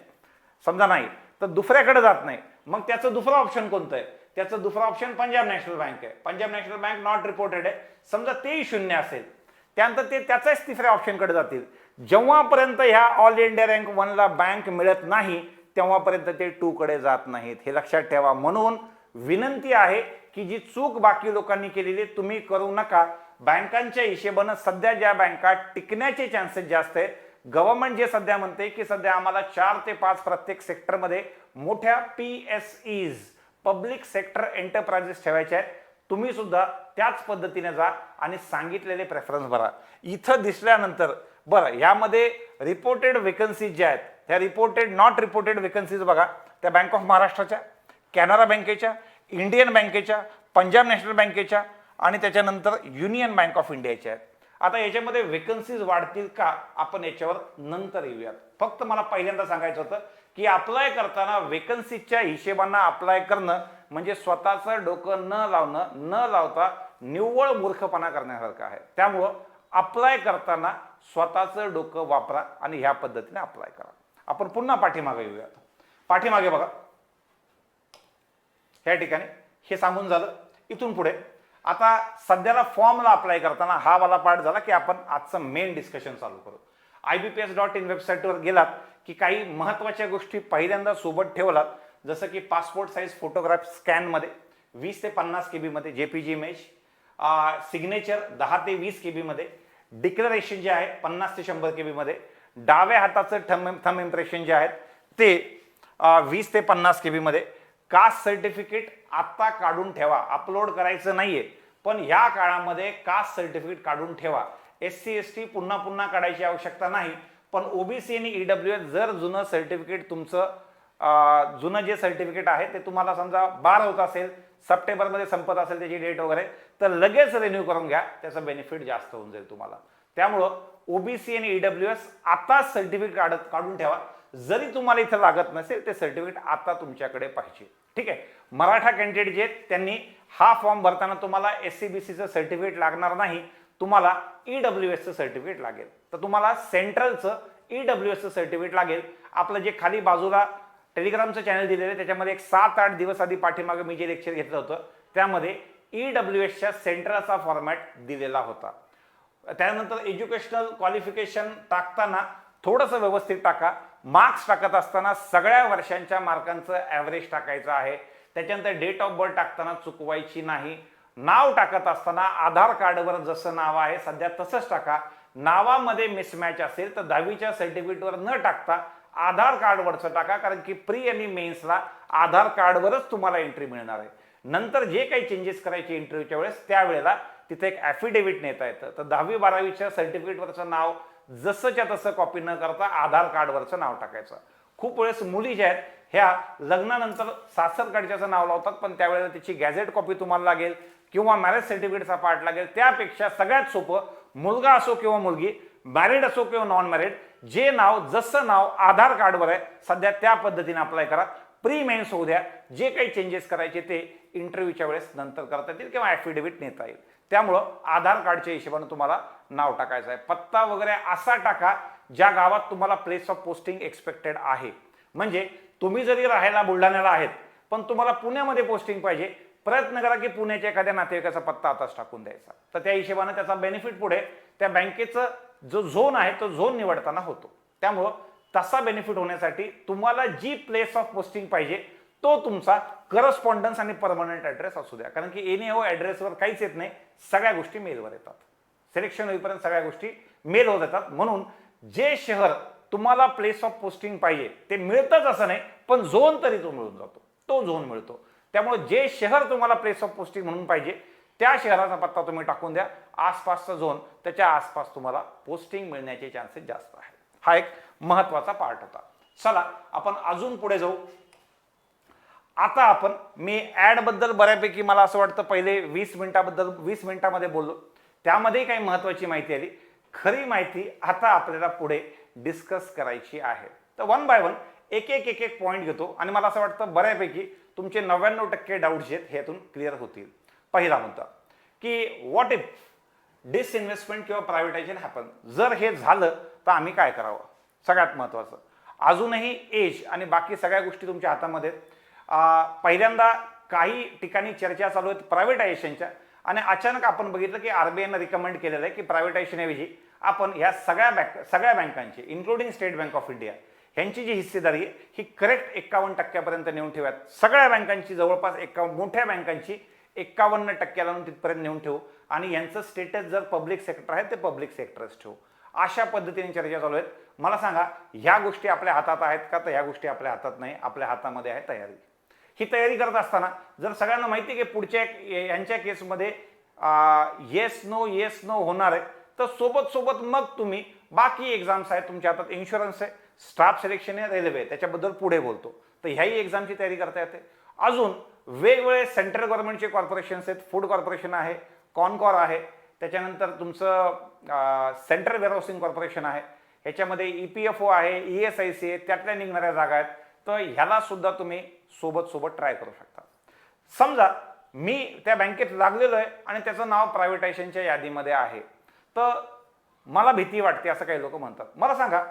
समजा नाही तर दुसऱ्याकडे जात नाही. मग त्याचं दुसरं ऑप्शन कोणतं आहे, त्याचं दुसरं ऑप्शन पंजाब नॅशनल बँक आहे. Punjab national bank not reported आहे, समजा तेही 0 असेल, त्यानंतर ते त्याच्याच तिसऱ्या ऑप्शनकडे जातील. जेव्हापर्यंत ह्या ऑल इंडिया रँक 1ला बँक मिळत नाही तेव्हापर्यंत ते 2 कडे जात नाहीत. हे लक्षात ठेवा. म्हणून विनंती आहे की जी चूक बाकी लोकांनी केलेली तुम्ही करू नका. बँकांच्या हिशेबानं सध्या ज्या बँका टिकण्याचे चान्सेस जास्त आहेत, गव्हर्नमेंट जे सध्या म्हणते की सध्या आम्हाला 4 ते 5 प्रत्येक सेक्टरमध्ये मोठ्या PSEs पब्लिक सेक्टर एंटरप्राइजेस ठेवायच्या आहेत. तुम्ही सुद्धा त्याच पद्धतीने जा आणि सांगितलेले प्रेफरन्स भरा. इथं दिसल्यानंतर बरं, यामध्ये रिपोर्टेड वेकन्सीज ज्या आहेत त्या रिपोर्टेड नॉट रिपोर्टेड वेकन्सीज बघा, त्या बँक ऑफ महाराष्ट्राच्या, कॅनरा बँकेच्या, इंडियन बँकेच्या, पंजाब नॅशनल बँकेच्या आणि त्याच्यानंतर युनियन बँक ऑफ इंडियाच्या आहेत. आता याच्यामध्ये वेकन्सीज वाढतील का, आपण याच्यावर नंतर येऊयात. फक्त मला पहिल्यांदा सांगायचं होतं की अप्लाय करताना वेकन्सीच्या हिशेबानं अप्लाय करणं म्हणजे स्वतःचं डोकं न लावता निव्वळ मूर्खपणा करण्यासारखं आहे. त्यामुळं अप्लाय करताना स्वतःचं डोकं वापरा आणि ह्या पद्धतीने अप्लाय करा. आपण पुन्हा पाठीमागे येऊयात. पाठीमागे बघा, ह्या ठिकाणी हे सांगून झालं. इथून पुढे आता सध्याला फॉर्मला अप्लाय करताना हा वाला पार्ट झाला की आपण आजचं मेन डिस्कशन चालू करू. IBPS.in वेबसाईटवर गेलात की काही महत्त्वाच्या गोष्टी पहिल्यांदा सोबत ठेवलात, जसं की पासपोर्ट साईज फोटोग्राफ स्कॅनमध्ये 20 ते 50 KB मध्ये JPG इमेज, सिग्नेचर 10 ते 20 KB मध्ये, डिक्लरेशन जे आहे 50 ते 100 KB मध्ये, डाव्या हाताचं थंब इम्प्रेशन जे आहेत ते 20 ते 50 KB मध्ये, कास्ट सर्टिफिकेट आता काढून ठेवा, अपलोड करायचं नाहीये पण या काळामध्ये कास्ट सर्टिफिकेट काढून ठेवा. SC ST पुन्हा काढायची आवश्यकता नाही, पण OBC आणि EWS जर जुनं सर्टिफिकेट तुमचं जुनं जे सर्टिफिकेट आहे ते तुम्हाला समजा 12 होत असेल, सप्टेंबरमध्ये संपत असेल त्याची डेट वगैरे, तर लगेच रिन्यू करून घ्या, त्याचं बेनिफिट जास्त होऊन जाईल तुम्हाला. त्यामुळं OBC आणि EWS आता सर्टिफिकेट काढून ठेवा. जरी तुम्हाला इथं लागत नसेल ते सर्टिफिकेट आता तुमच्याकडे पाहिजे. ठीक आहे. मराठा कॅन्डिडेट जे त्यांनी हा फॉर्म भरताना तुम्हाला SCBCचं सर्टिफिकेट लागणार नाही, तुम्हाला EWSचं सर्टिफिकेट लागेल. तर तुम्हाला सेंट्रलचं EWSचं सर्टिफिकेट लागेल. आपलं जे खाली बाजूला टेलिग्रामचं चॅनल दिलेलं आहे त्याच्यामध्ये एक 7-8 दिवस आधी पाठीमागे मी जे लेक्चर घेतलं होतं त्यामध्ये EWSच्या सेंट्रलचा फॉर्मॅट दिलेला होता. त्यानंतर एज्युकेशनल क्वालिफिकेशन टाकताना थोडंसं व्यवस्थित टाका. मार्क्स टाकत असताना सगळ्या वर्षांच्या मार्कांचं ॲव्हरेज टाकायचं आहे. त्याच्यानंतर डेट ऑफ बर्थ टाकताना चुकवायची नाही. नाव टाकत असताना आधार कार्डवर जसं नाव आहे सध्या तसंच टाका. नावामध्ये मिसमॅच असेल तर 10वीच्या सर्टिफिकेटवर न टाकता आधार कार्डवरचं टाका, कारण की प्री आणि मेन्सला आधार कार्डवरच तुम्हाला एंट्री मिळणार आहे. नंतर जे काही चेंजेस करायचे इंटरव्ह्यूच्या वेळेस त्यावेळेला तिथे एक ॲफिडेव्हिट नेता येतं. तर 10वी-12वीच्या सर्टिफिकेटवरचं नाव जसंच्या तसं कॉपी न करता आधार कार्डवरचं नाव टाकायचं. खूप वेळेस मुली ज्या आहेत ह्या लग्नानंतर सासरकडच्याचं नाव लावतात, पण त्यावेळेला त्याची गॅझेट कॉपी तुम्हाला लागेल किंवा मॅरेज सर्टिफिकेटचा पार्ट लागेल. त्यापेक्षा सगळ्यात सोपं, मुलगा असो किंवा मुलगी, मॅरिड असो किंवा नॉन मॅरिड, जे नाव जसं नाव आधार कार्डवर आहे सध्या त्या पद्धतीने अप्लाय करा. प्री मेन्स होऊ द्या. जे काही चेंजेस करायचे ते इंटरव्ह्यूच्या वेळेस नंतर करता येतील किंवा ॲफिडेव्हिट नेता येईल. त्यामुळं आधार कार्डच्या हिशोबाने तुम्हाला नाव टाकायचं आहे. पत्ता वगैरे असा टाका ज्या गावात तुम्हाला प्लेस ऑफ पोस्टिंग एक्सपेक्टेड आहे. म्हणजे तुम्ही जरी राहायला बुलढाण्याला आहेत पण तुम्हाला पुण्यामध्ये पोस्टिंग पाहिजे, प्रयत्न करा की पुण्याच्या एखाद्या नातेवाईकाचा पत्ता आताच टाकून द्यायचा. तर त्या हिशोबाने त्याचा बेनिफिट पुढे त्या बँकेचं जो झोन आहे तो झोन निवडताना होतो. त्यामुळं तसा बेनिफिट होण्यासाठी तुम्हाला जी प्लेस ऑफ पोस्टिंग पाहिजे तो तुमचा करस्पॉन्डन्स आणि परमनंट ॲड्रेस असू द्या, कारण की एनएओ ॲड्रेसवर काहीच येत नाही, सगळ्या गोष्टी मेलवर येतात. सिलेक्शन होईपर्यंत सगळ्या गोष्टी मेल होत येतात. म्हणून जे शहर तुम्हाला प्लेस ऑफ पोस्टिंग पाहिजे ते मिळतच असं नाही, पण झोन तरी तो मिळून जातो, तो झोन मिळतो. त्यामुळे जे शहर तुम्हाला प्लेस ऑफ पोस्टिंग म्हणून पाहिजे त्या शहराचा पत्ता तुम्ही टाकून द्या. आसपासचा झोन, त्याच्या आसपास तुम्हाला पोस्टिंग मिळण्याचे चान्सेस जास्त आहेत. हा एक महत्वाचा पार्ट होता. चला आपण अजून पुढे जाऊ. आता आपण मी ऍड बद्दल बऱ्यापैकी मला असं वाटतं पहिले 20 मिनिटामध्ये बोललो, त्यामध्ये काही महत्वाची माहिती आली. खरी माहिती आता आपल्याला पुढे डिस्कस करायची आहे. तर वन बाय वन एक पॉइंट घेतो आणि मला असं वाटतं बऱ्यापैकी तुमचे 99% डाऊट्स जे आहेत हे यातून क्लिअर होतील. पहिला मुद्दा की व्हॉट इफ डिसइन्व्हेस्टमेंट किंवा प्रायव्हेटायझेशन हॅपन, जर हे झालं तर आम्ही काय करावं. सगळ्यात महत्वाचं, अजूनही एज आणि बाकी सगळ्या गोष्टी तुमच्या हातामध्ये. पहिल्यांदा काही ठिकाणी चर्चा चालू आहेत प्रायव्हेटायझेशनच्या आणि अचानक आपण बघितलं की RBIनं रिकमेंड केलेलं आहे की प्रायव्हेटायझेशनऐवजी आपण ह्या सगळ्या बँकांची including state bank of India ह्यांची जी हिस्सेदारी आहे ही करेक्ट 51% नेऊन ठेवात. सगळ्या बँकांची जवळपास मोठ्या बँकांची 51% लावून तिथपर्यंत नेऊन ठेवू आणि यांचं स्टेटस जर पब्लिक सेक्टर आहे ते पब्लिक सेक्टरच ठेवू. अशा पद्धतीने चर्चा चालू आहेत. मला सांगा, ह्या गोष्टी आपल्या हातात आहेत का? तर ह्या गोष्टी आपल्या हातात नाही, आपल्या हातामध्ये आहे तयारी. ही तयारी करत असताना जर सगळ्यांना माहिती आहे की पुढच्या यांच्या केसमध्ये येस नो होणार आहे, तर सोबत सोबत मग तुम्ही बाकी एक्झाम्स आहेत तुमच्या हातात, इन्शुरन्स आहे, स्टाफ सिलेक्शन आहे, रेल्वे, त्याच्याबद्दल पुढे बोलतो. तर ह्याही एक्झामची तयारी करता येते. अजून वेगवेगळे सेंट्रल गव्हर्नमेंटचे कॉर्पोरेशन्स आहेत, फूड कॉर्पोरेशन आहे, कॉनकॉर आहे, त्याच्यानंतर तुमचं सेंट्रल वेअरहाऊसिंग कॉर्पोरेशन आहे, ह्याच्यामध्ये EPFO आहे, ESIC आहे, त्यातल्या निघणाऱ्या जागा आहेत. तर ह्याला सुद्धा तुम्ही सोबत सोबत ट्राय करू शकता. समजा मी त्या बँकेत लागलेलो आहे आणि त्याचं नाव प्रायव्हेटायझेशनच्या यादीमध्ये आहे, तर मला भीती वाटते असं काही लोक म्हणतात. मला सांगा,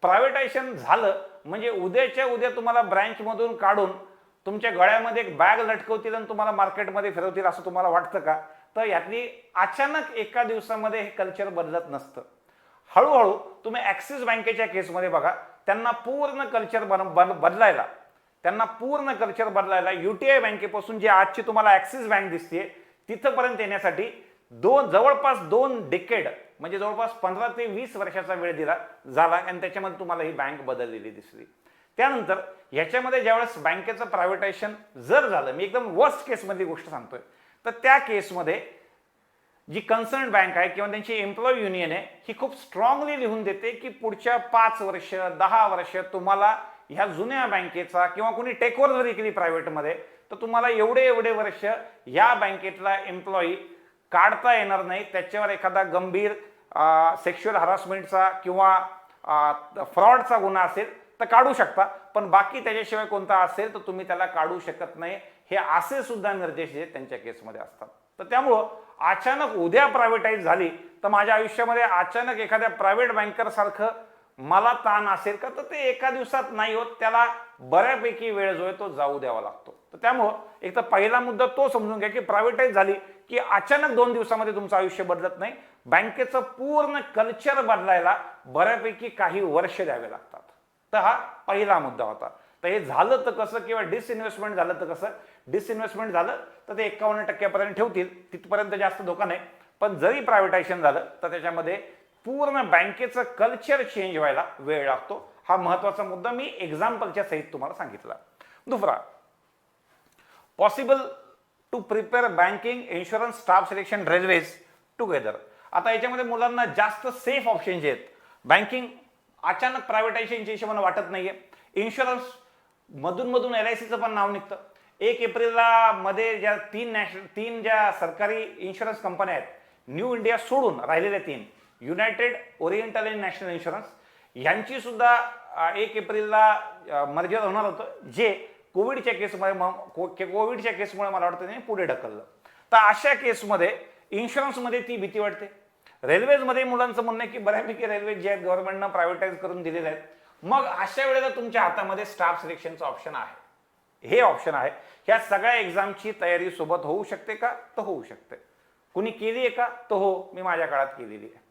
प्रायव्हेटायझेशन झालं म्हणजे उद्याच्या उद्या तुम्हाला ब्रँचमधून काढून तुमच्या गळ्यामध्ये एक बॅग लटकवतील आणि तुम्हाला मार्केटमध्ये फिरवतील असं तुम्हाला वाटतं का? तर यातली अचानक एका दिवसामध्ये हे कल्चर बदलत नसतं. हळूहळू तुम्ही ॲक्सिस बँकेच्या केसमध्ये बघा, त्यांना पूर्ण कल्चर बदलायला UTI बँकेपासून जे आजची तुम्हाला ॲक्सिस बँक दिसते तिथपर्यंत येण्यासाठी जवळपास 2 डेकेड म्हणजे जवळपास 15 ते 20 वर्षाचा वेळ दिला झाला आणि त्याच्यामध्ये तुम्हाला ही बँक बदललेली दिसली. त्यानंतर याच्यामध्ये ज्यावेळेस बँकेचं प्रायव्हेटायझेशन जर झालं, मी एकदम वर्स्ट केसमधली गोष्ट सांगतोय, तर त्या केसमध्ये जी कन्सर्न बँक आहे किंवा त्यांची एम्प्लॉई युनियन आहे ही खूप स्ट्रॉंगली लिहून देते की पुढच्या 5 वर्ष 10 वर्ष तुम्हाला ह्या जुन्या बँकेचा किंवा कोणी टेकओव्हर जरी केली प्रायव्हेटमध्ये तर तुम्हाला एवढे वर्ष या बँकेतला एम्प्लॉई काढता येणार नाही. त्याच्यावर एखादा गंभीर सेक्शुअल हरासमेंटचा किंवा फ्रॉडचा गुन्हा असेल तर काढू शकता, पण बाकी त्याच्याशिवाय कोणता असेल तर तुम्ही त्याला काढू शकत नाही. हे असे सुद्धा निर्देश जे त्यांच्या केसमध्ये असतात. तर त्यामुळं अचानक उद्या प्रायव्हेटाईज झाली तर माझ्या आयुष्यामध्ये अचानक एखाद्या प्रायव्हेट बँकर सारखं मला ताण असेल का? तर ते एका दिवसात नाही होत, त्याला बऱ्यापैकी वेळ जो आहे तो जाऊ द्यावा लागतो. तर त्यामुळं एक तर पहिला मुद्दा तो समजून घ्या की प्रायव्हेटाईज झाली की अचानक 2 दिवसामध्ये तुमचं आयुष्य बदलत नाही. बँकेचं पूर्ण कल्चर बदलायला बऱ्यापैकी काही वर्ष द्यावे लागतात. तर हा पहिला मुद्दा होता. तर हे झालं तर कसं किंवा डिसइन्व्हेस्टमेंट झालं तर कसं? डिसइन्व्हेस्टमेंट झालं तर ते 51% ठेवतील, तिथपर्यंत जास्त धोका नाही. पण जरी प्रायव्हेटायझेशन झालं तर त्याच्यामध्ये पूर्ण बँकेचं कल्चर चेंज व्हायला वेळ लागतो. हा महत्वाचा मुद्दा मी एक्झाम्पलच्या सहित तुम्हाला सांगितला. दुसरा, possible to prepare banking, insurance, staff selection, railways together. आता याच्यामध्ये मुलांना जास्त सेफ ऑप्शन जे आहेत, बँकिंग अचानक प्रायव्हेटायझेशनच्या हिशोबाने वाटत नाहीये. इन्शुरन्स मधून LICचं पण नाव निघतं. 1 एप्रिलला मध्ये ज्या 3 ज्या सरकारी इन्शुरन्स कंपन्या आहेत, न्यू इंडिया सोडून राहिलेल्या 3, युनायटेड, ओरिएंटल आणि नॅशनल इन्शुरन्स, यांची सुद्धा 1 एप्रिलला मर्जर होणार होतं, जे कोविडच्या केसमुळे मला वाटतं त्यांनी पुढे ढकललं. तर अशा केसमध्ये इन्शुरन्समध्ये ती भीती वाटते. रेल्वेजमध्ये मुलांचं म्हणणं आहे की बऱ्यापैकी रेल्वे जे आहेत गव्हर्नमेंटनं प्रायव्हेटाईज करून दिलेले आहेत. मग अशा वेळेला तुमच्या हातामध्ये स्टाफ सिलेक्शनचं ऑप्शन आहे, हे ऑप्शन आहे. ह्या सगळ्या एक्झामची तयारी सोबत होऊ शकते का? तर होऊ शकते. कुणी केली आहे का? तर हो, मी माझ्या काळात केलेली आहे.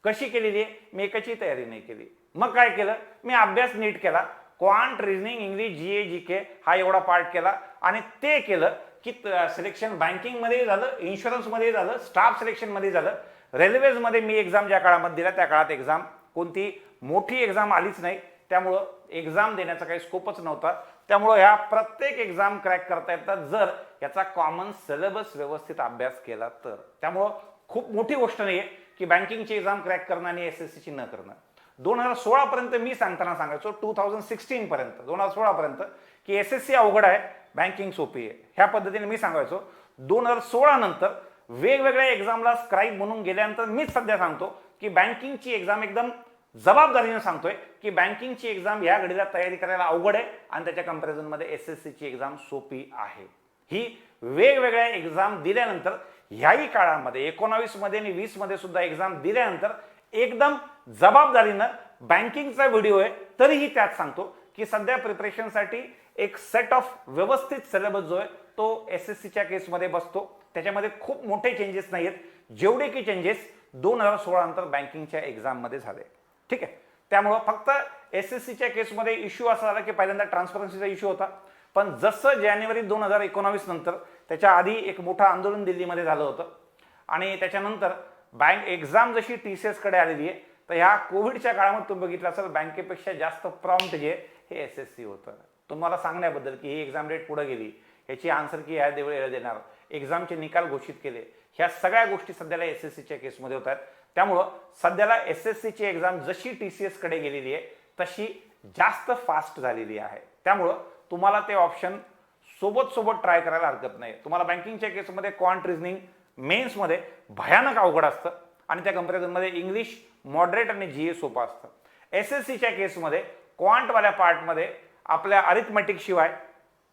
कशी केलेली आहे? मी एकाची तयारी नाही केली. मग काय केलं? मी अभ्यास नीट केला. Quant, reasoning, English, GA GK हा एवढा पार्ट केला आणि ते केलं की सिलेक्शन बँकिंगमध्ये झालं, इन्शुरन्समध्ये झालं, स्टाफ सिलेक्शनमध्ये झालं. रेल्वेजमध्ये मी एक्झाम ज्या काळामध्ये दिला त्या काळात एक्झाम कोणती मोठी एक्झाम आलीच नाही, त्यामुळं एक्झाम देण्याचा काही स्कोपच नव्हता. त्यामुळं ह्या प्रत्येक एक्झाम क्रॅक करता येतात जर याचा कॉमन सिलेबस व्यवस्थित अभ्यास केला तर. त्यामुळं खूप मोठी गोष्ट नाही आहे की बँकिंगची एक्झाम क्रॅक करणं आणि SSCची न करणं. 2016 पर्यंत मी सांगताना सांगायचो, 2016 पर्यंत 2016 पर्यंत की SSC अवघड आहे, बँकिंग सोपी आहे, ह्या पद्धतीने मी सांगायचो. 2016 नंतर वेगवेगळ्या एक्झामला स्क्राईब म्हणून गेल्यानंतर मीच सध्या सांगतो की बँकिंगची एक्झाम एकदम जबाबदारीने सांगतोय की बँकिंगची एक्झाम या घडीला तयारी करायला अवघड आहे आणि त्याच्या कंपॅरिझनमध्ये SSCची एक्झाम सोपी आहे. ही वेगवेगळ्या एक्झाम दिल्यानंतर ह्याही काळामध्ये 19 मध्ये आणि 20 मध्ये सुद्धा एक्झाम दिल्यानंतर एकदम जबाबदारीनं बँकिंगचा व्हिडिओ आहे तरीही त्यात सांगतो की सध्या प्रिपरेशनसाठी एक सेट ऑफ व्यवस्थित सिलेबस जो आहे तो SSCच्या केसमध्ये बसतो. त्याच्यामध्ये खूप मोठे चेंजेस नाही आहेत, जेवढे की चेंजेस 2016 नंतर बँकिंगच्या एक्झाममध्ये झाले. ठीक आहे. त्यामुळं फक्त SSCच्या केसमध्ये इश्यू असा झाला की पहिल्यांदा ट्रान्सपरन्सीचा इश्यू होता, पण जसं जानेवारी 2019 नंतर त्याच्या आधी एक मोठं आंदोलन दिल्लीमध्ये झालं होतं आणि त्याच्यानंतर बँक एक्झाम जशी TCS कडे आलेली आहे, तर ह्या कोविडच्या काळामध्ये तुम्ही बघितलं असेल बँकेपेक्षा जास्त प्रॉम्प्ट जे हे SSC होतं. तुम्हाला सांगण्याबद्दल की ही एक्झाम डेट पुढे गेली, ह्याची आन्सर की ह्या वेळेला देणार, एक्झामचे निकाल घोषित केले, ह्या सगळ्या गोष्टी सध्याला SSCच्या केसमध्ये होतात. त्यामुळं सध्याला SSCची एक्झाम जशी TCS कडे गेलेली आहे तशी जास्त फास्ट झालेली आहे. त्यामुळं तुम्हाला ते ऑप्शन सोबत ट्राय करायला हरकत नाही. तुम्हाला बँकिंगच्या केसमध्ये क्वांट रिझनिंग मेन्समध्ये भयानक अवघड असतं आणि त्या कंपॅरिझनमध्ये इंग्लिश मॉडरेट आणि GA सोपं असतं. SSCच्या केसमध्ये क्वांटवाल्या पार्टमध्ये आपल्या अरिथमॅटिक शिवाय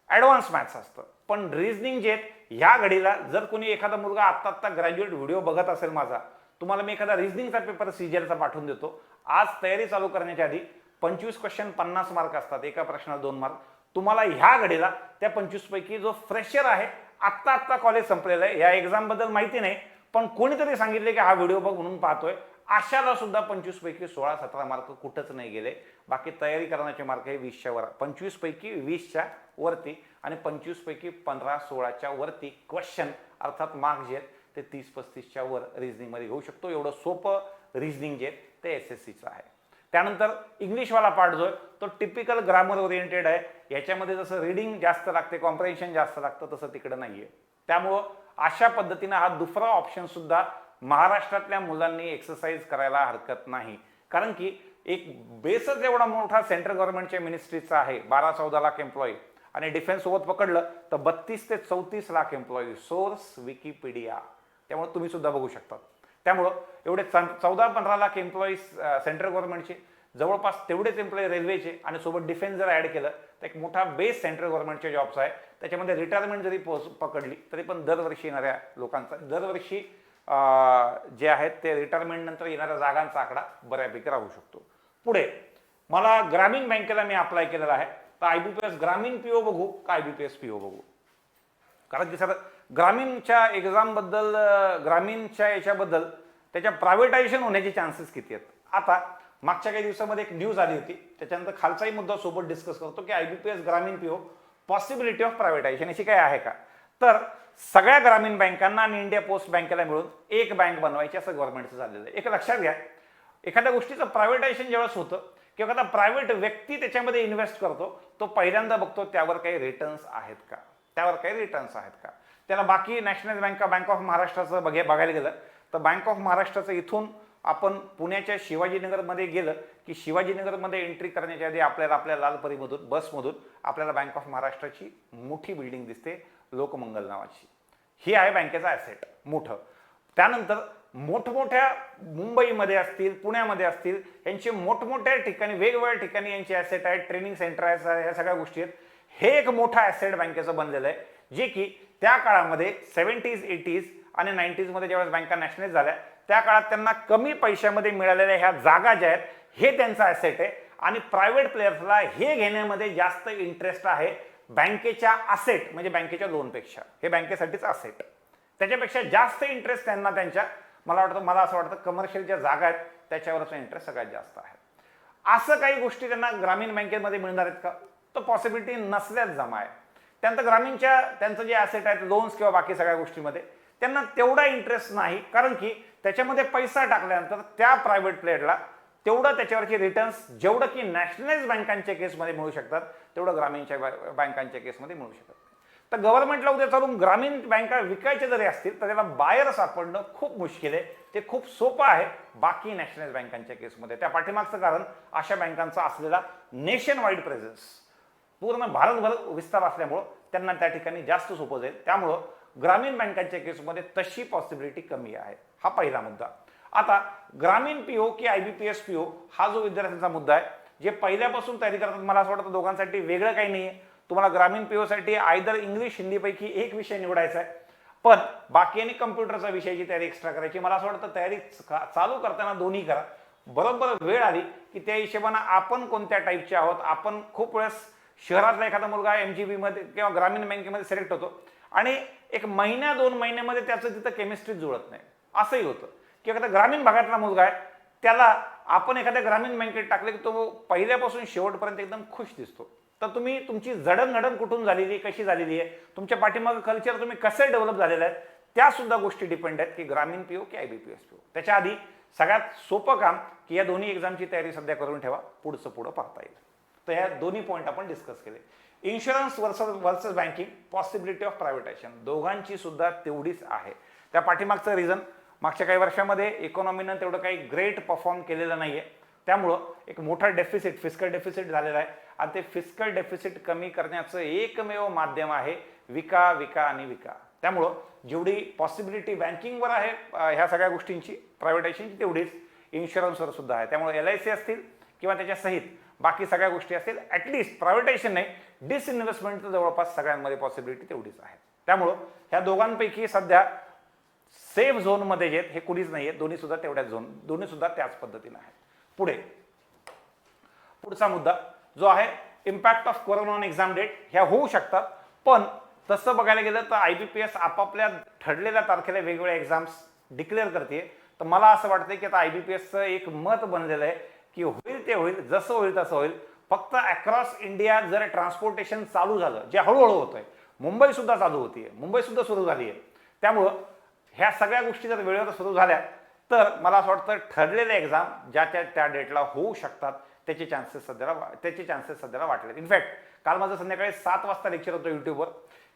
ॲडव्हान्स मॅथ्स असतं. पण रिझनिंग जे ह्या घडीला जर कोणी एखादा मुलगा आत्ता ग्रॅज्युएट व्हिडिओ बघत असेल माझा, तुम्हाला मी एखादा रिझनिंगचा पेपर CGLचा पाठवून देतो. आज तयारी चालू करण्याच्या आधी 25 क्वेश्चन 50 मार्क असतात, एका प्रश्नाला 2 मार्क. तुम्हाला ह्या घडीला त्या 25 पैकी जो फ्रेशर आहे, आत्ता कॉलेज संपलेलं आहे, या एक्झाम बद्दल माहिती नाही, पण कोणीतरी सांगितले की हा व्हिडिओ बघ म्हणून पाहतोय, अशाला सुद्धा 25 पैकी 16-17 मार्क कुठंच नाही गेले. बाकी तयारी करण्याचे मार्क हे 20च्या वर, 25 पैकी 20च्या वरती आणि 25 पैकी 15-16च्या वरती क्वेश्चन अर्थात मार्क जे आहेत ते 30-35च्या वर रिझनिंगमध्ये घेऊ शकतो. एवढं सोपं रिझनिंग जे ते SSCचं आहे. त्यानंतर इंग्लिशवाला पार्ट जो आहे तो टिपिकल ग्रामर ओरिएंटेड आहे. याच्यामध्ये जसं रिडिंग जास्त लागते, कॉम्प्रिहेन्शन जास्त लागतं, तसं तिकडं नाहीये. त्यामुळं अशा पद्धतीनं हा दुसरा ऑप्शन सुद्धा महाराष्ट्रातल्या मुलांनी एक्सरसाइज करायला हरकत नाही. कारण की एक बेसच एवढा मोठा सेंट्रल गव्हर्नमेंटच्या मिनिस्ट्रीचा आहे, 12-14 लाख एम्प्लॉई, आणि डिफेन्स सोबत पकडलं तर 32 ते 34 लाख एम्प्लॉई. Source Wikipedia. त्यामुळे तुम्ही सुद्धा बघू शकता. त्यामुळं एवढे 14-15 लाख एम्प्लॉईज सेंट्रल गव्हर्नमेंटचे, जवळपास तेवढेच एम्प्लॉई रेल्वेचे, आणि सोबत डिफेन्स जर ऍड केलं तर एक मोठा बेस सेंट्रल गव्हर्नमेंटचे जॉब्स आहे. त्याच्यामध्ये रिटायरमेंट जरी पकडली तरी पण दरवर्षी येणाऱ्या लोकांचा, दरवर्षी जे आहेत ते रिटायरमेंट नंतर येणाऱ्या जागांचा आकडा बऱ्यापैकी राहू शकतो. पुढे मला ग्रामीण बँकेला मी अप्लाय केलेला आहे, तर IBPS ग्रामीण PO बघू का IBPS PO बघू? कारण की सर ग्रामीणच्या एक्झाम बद्दल, ग्रामीणच्या याच्याबद्दल त्याच्या प्रायव्हेटायझेशन होण्याचे चान्सेस किती आहेत? आता मागच्या काही दिवसामध्ये एक न्यूज आली होती, त्याच्यानंतर खालचाही मुद्दा सोबत डिस्कस करतो की IBPS ग्रामीण PO पॉसिबिलिटी ऑफ प्रायव्हेटायझेशन अशी काय आहे का? तर सगळ्या ग्रामीण बँकांना आणि इंडिया पोस्ट बँकेला मिळून एक बँक बनवायची असं गव्हर्नमेंटचं झालेलं आहे. एक लक्षात घ्या, एखाद्या गोष्टीचं प्रायव्हेटायझेशन ज्यावेळेस होतं किंवा एखादा प्रायव्हेट व्यक्ती त्याच्यामध्ये इन्व्हेस्ट करतो, तो पहिल्यांदा बघतो त्यावर काही रिटर्न्स आहेत का, त्याला बाकी नॅशनल बँका, बँक ऑफ महाराष्ट्राचं बघायला गेलं तर बँक ऑफ महाराष्ट्राचं इथून आपण पुण्याच्या शिवाजीनगरमध्ये गेलं की शिवाजीनगरमध्ये एंट्री करण्याच्या आधी आपल्याला आपल्या लालपरीमधून बसमधून आपल्याला बँक ऑफ महाराष्ट्राची मोठी बिल्डिंग दिसते, लोकमंगल नावाची. ही आहे बँकेचा ॲसेट मोठं. त्यानंतर मोठमोठ्या मुंबईमध्ये असतील, पुण्यामध्ये असतील, यांचे मोठमोठ्या ठिकाणी, वेगवेगळ्या ठिकाणी यांचे ॲसेट आहेत, ट्रेनिंग सेंटर आहेत, ह्या सगळ्या गोष्टी आहेत. हे एक मोठा ॲसेट बँकेचं बनलेलं आहे, जे की त्या काळामध्ये 70s, 80s आणि 90s मध्ये ज्यावेळेस बँका नॅशनलाइज झाल्या त्या काळात त्यांना कमी पैशामध्ये मिळालेल्या ह्या जागा ज्या आहेत हे त्यांचा ॲसेट आहे. आणि प्रायव्हेट प्लेयर्सला हे घेण्यामध्ये जास्त इंटरेस्ट आहे बँकेच्या असेट म्हणजे बँकेच्या लोनपेक्षा. हे बँकेसाठीच असेट, त्याच्यापेक्षा जास्त इंटरेस्ट त्यांना त्यांच्या, मला असं वाटतं कमर्शियल ज्या जागा आहेत त्याच्यावरचा इंटरेस्ट सगळ्यात जास्त आहे. असं काही गोष्टी त्यांना ग्रामीण बँकेमध्ये मिळणार आहेत का? तर पॉसिबिलिटी नसल्याच जमा आहे. त्यानंतर ग्रामीणच्या त्यांचं जे ॲसेट आहेत, लोन्स किंवा बाकी सगळ्या गोष्टीमध्ये त्यांना तेवढा इंटरेस्ट नाही, कारण की त्याच्यामध्ये पैसा टाकल्यानंतर त्या प्रायव्हेट प्लेयरला तेवढं त्याच्यावरचे रिटर्न्स जेवढं की नॅशनलाइज बँकांच्या केसमध्ये मिळू शकतात तेवढं ग्रामीणच्या बँकांच्या केसमध्ये मिळू शकत नाही. तर गव्हर्नमेंटला उद्या चालून ग्रामीण बँका विकायच्या जरी असतील तर त्याला बायर सापडणं खूप मुश्किल आहे. ते खूप सोपं आहे बाकी नॅशनलाइज बँकांच्या केसमध्ये. त्या पाठीमागचं कारण अशा बँकांचा असलेला नेशन वाईड प्रेझेन्स, पूर्ण भारतभर विस्तार असल्यामुळं त्यांना त्या ठिकाणी जास्त सोपं जाईल. त्यामुळं ग्रामीण बँकांच्या केसमध्ये तशी पॉसिबिलिटी कमी आहे. हा पहिला मुद्दा. आता ग्रामीण PO की IBPS PO हा जो विद्यार्थ्यांचा मुद्दा आहे, जे पहिल्यापासून तयारी करतात, मला असं वाटतं दोघांसाठी वेगळं काही नाही आहे. तुम्हाला ग्रामीण PO साठी आयदर इंग्लिश हिंदीपैकी एक विषय निवडायचा आहे, पण बाकी आणि कम्प्युटरचा विषयाची तयारी एक्स्ट्रा करायची. मला असं वाटतं तयारी चालू करताना दोन्ही करा. बरोबर वेळ आली की त्या हिशोबानं आपण कोणत्या टाईपचे आहोत, आपण खूप वेळेस शहरातला एखादा मुलगा MGB मध्ये किंवा ग्रामीण बँकेमध्ये सिलेक्ट होतो आणि एक महिन्या 2 महिन्यामध्ये त्याचं तिथं केमिस्ट्री जुळत नाही. असंही होतं की एखादा ग्रामीण भागातला मुलगा आहे, त्याला आपण एखाद्या ग्रामीण बँकेत टाकले की तो पहिल्यापासून शेवटपर्यंत एकदम खुश दिसतो. तर तुम्ही तुमची जडणघडण कुठून झालेली आहे, कशी झालेली आहे, तुमच्या पाठीमागं कल्चर तुम्ही कसे डेव्हलप झालेले आहेत, त्या सुद्धा गोष्टी डिपेंड आहेत की ग्रामीण पीओ की आयबीपीएस पीओ. त्याच्या आधी सगळ्यात सोपं काम की या दोन्ही एक्झामची तयारी सध्या करून ठेवा, पुढं पाहता येईल. तर ह्या दोन्ही पॉईंट आपण डिस्कस केले. Insurance versus banking, possibility of privatisation, दोघांची सुद्धा तेवढीच आहे. त्या पाठीमागचं रिझन, मागच्या काही वर्षामध्ये इकॉनॉमीनं तेवढं काही ग्रेट परफॉर्म केलेलं नाहीये, त्यामुळं एक मोठा डेफिसिट, फिस्कल डेफिसिट झालेला आहे. आणि ते फिस्कल डेफिसिट कमी करण्याचं एकमेव माध्यम आहे विका विका आणि विका. त्यामुळं जेवढी पॉसिबिलिटी बँकिंगवर आहे ह्या सगळ्या गोष्टींची, प्रायव्हेटायझेशनची, तेवढीच इन्शुरन्सवर सुद्धा आहे. त्यामुळे LIC असतील किंवा त्याच्या सहित बाकी सगळ्या गोष्टी असतील, ॲटलिस्ट प्रायव्हेटायझेशन नाही, डिसइन्व्हेस्टमेंटचं जवळपास सगळ्यांमध्ये पॉसिबिलिटी तेवढीच आहे. त्यामुळं ह्या दोघांपैकी सध्या सेफ झोनमध्ये जे आहेत हे कुणीच नाही आहेत, दोन्ही सुद्धा तेवढ्याच झोन, दोन्ही सुद्धा त्याच पद्धतीने आहेत. पुढचा मुद्दा जो आहे impact of corona on exam date, ह्या होऊ शकतात, पण तसं बघायला गेलं तर IBPS आपापल्या ठरलेल्या तारखेला वेगवेगळ्या एक्झाम्स डिक्लेअर करते. तर मला असं वाटतं की आता IBPSचं एक मत बनलेलं आहे की होईल ते होईल, जसं होईल तसं होईल. फक्त अक्रॉस इंडिया जर ट्रान्सपोर्टेशन चालू झालं, जे हळूहळू होतंय, मुंबई सुद्धा चालू होतीये, मुंबई सुद्धा सुरू झाली आहे, त्यामुळं ह्या सगळ्या गोष्टी जर वेळेवर सुरू झाल्या तर मला असं वाटतं ठरलेले एक्झाम ज्या त्या डेटला होऊ शकतात त्याचे चान्सेस सध्याला वाटलेत. इनफॅक्ट काल माझं संध्याकाळी 7 वाजता लेक्चर होतं युट्यूबवर.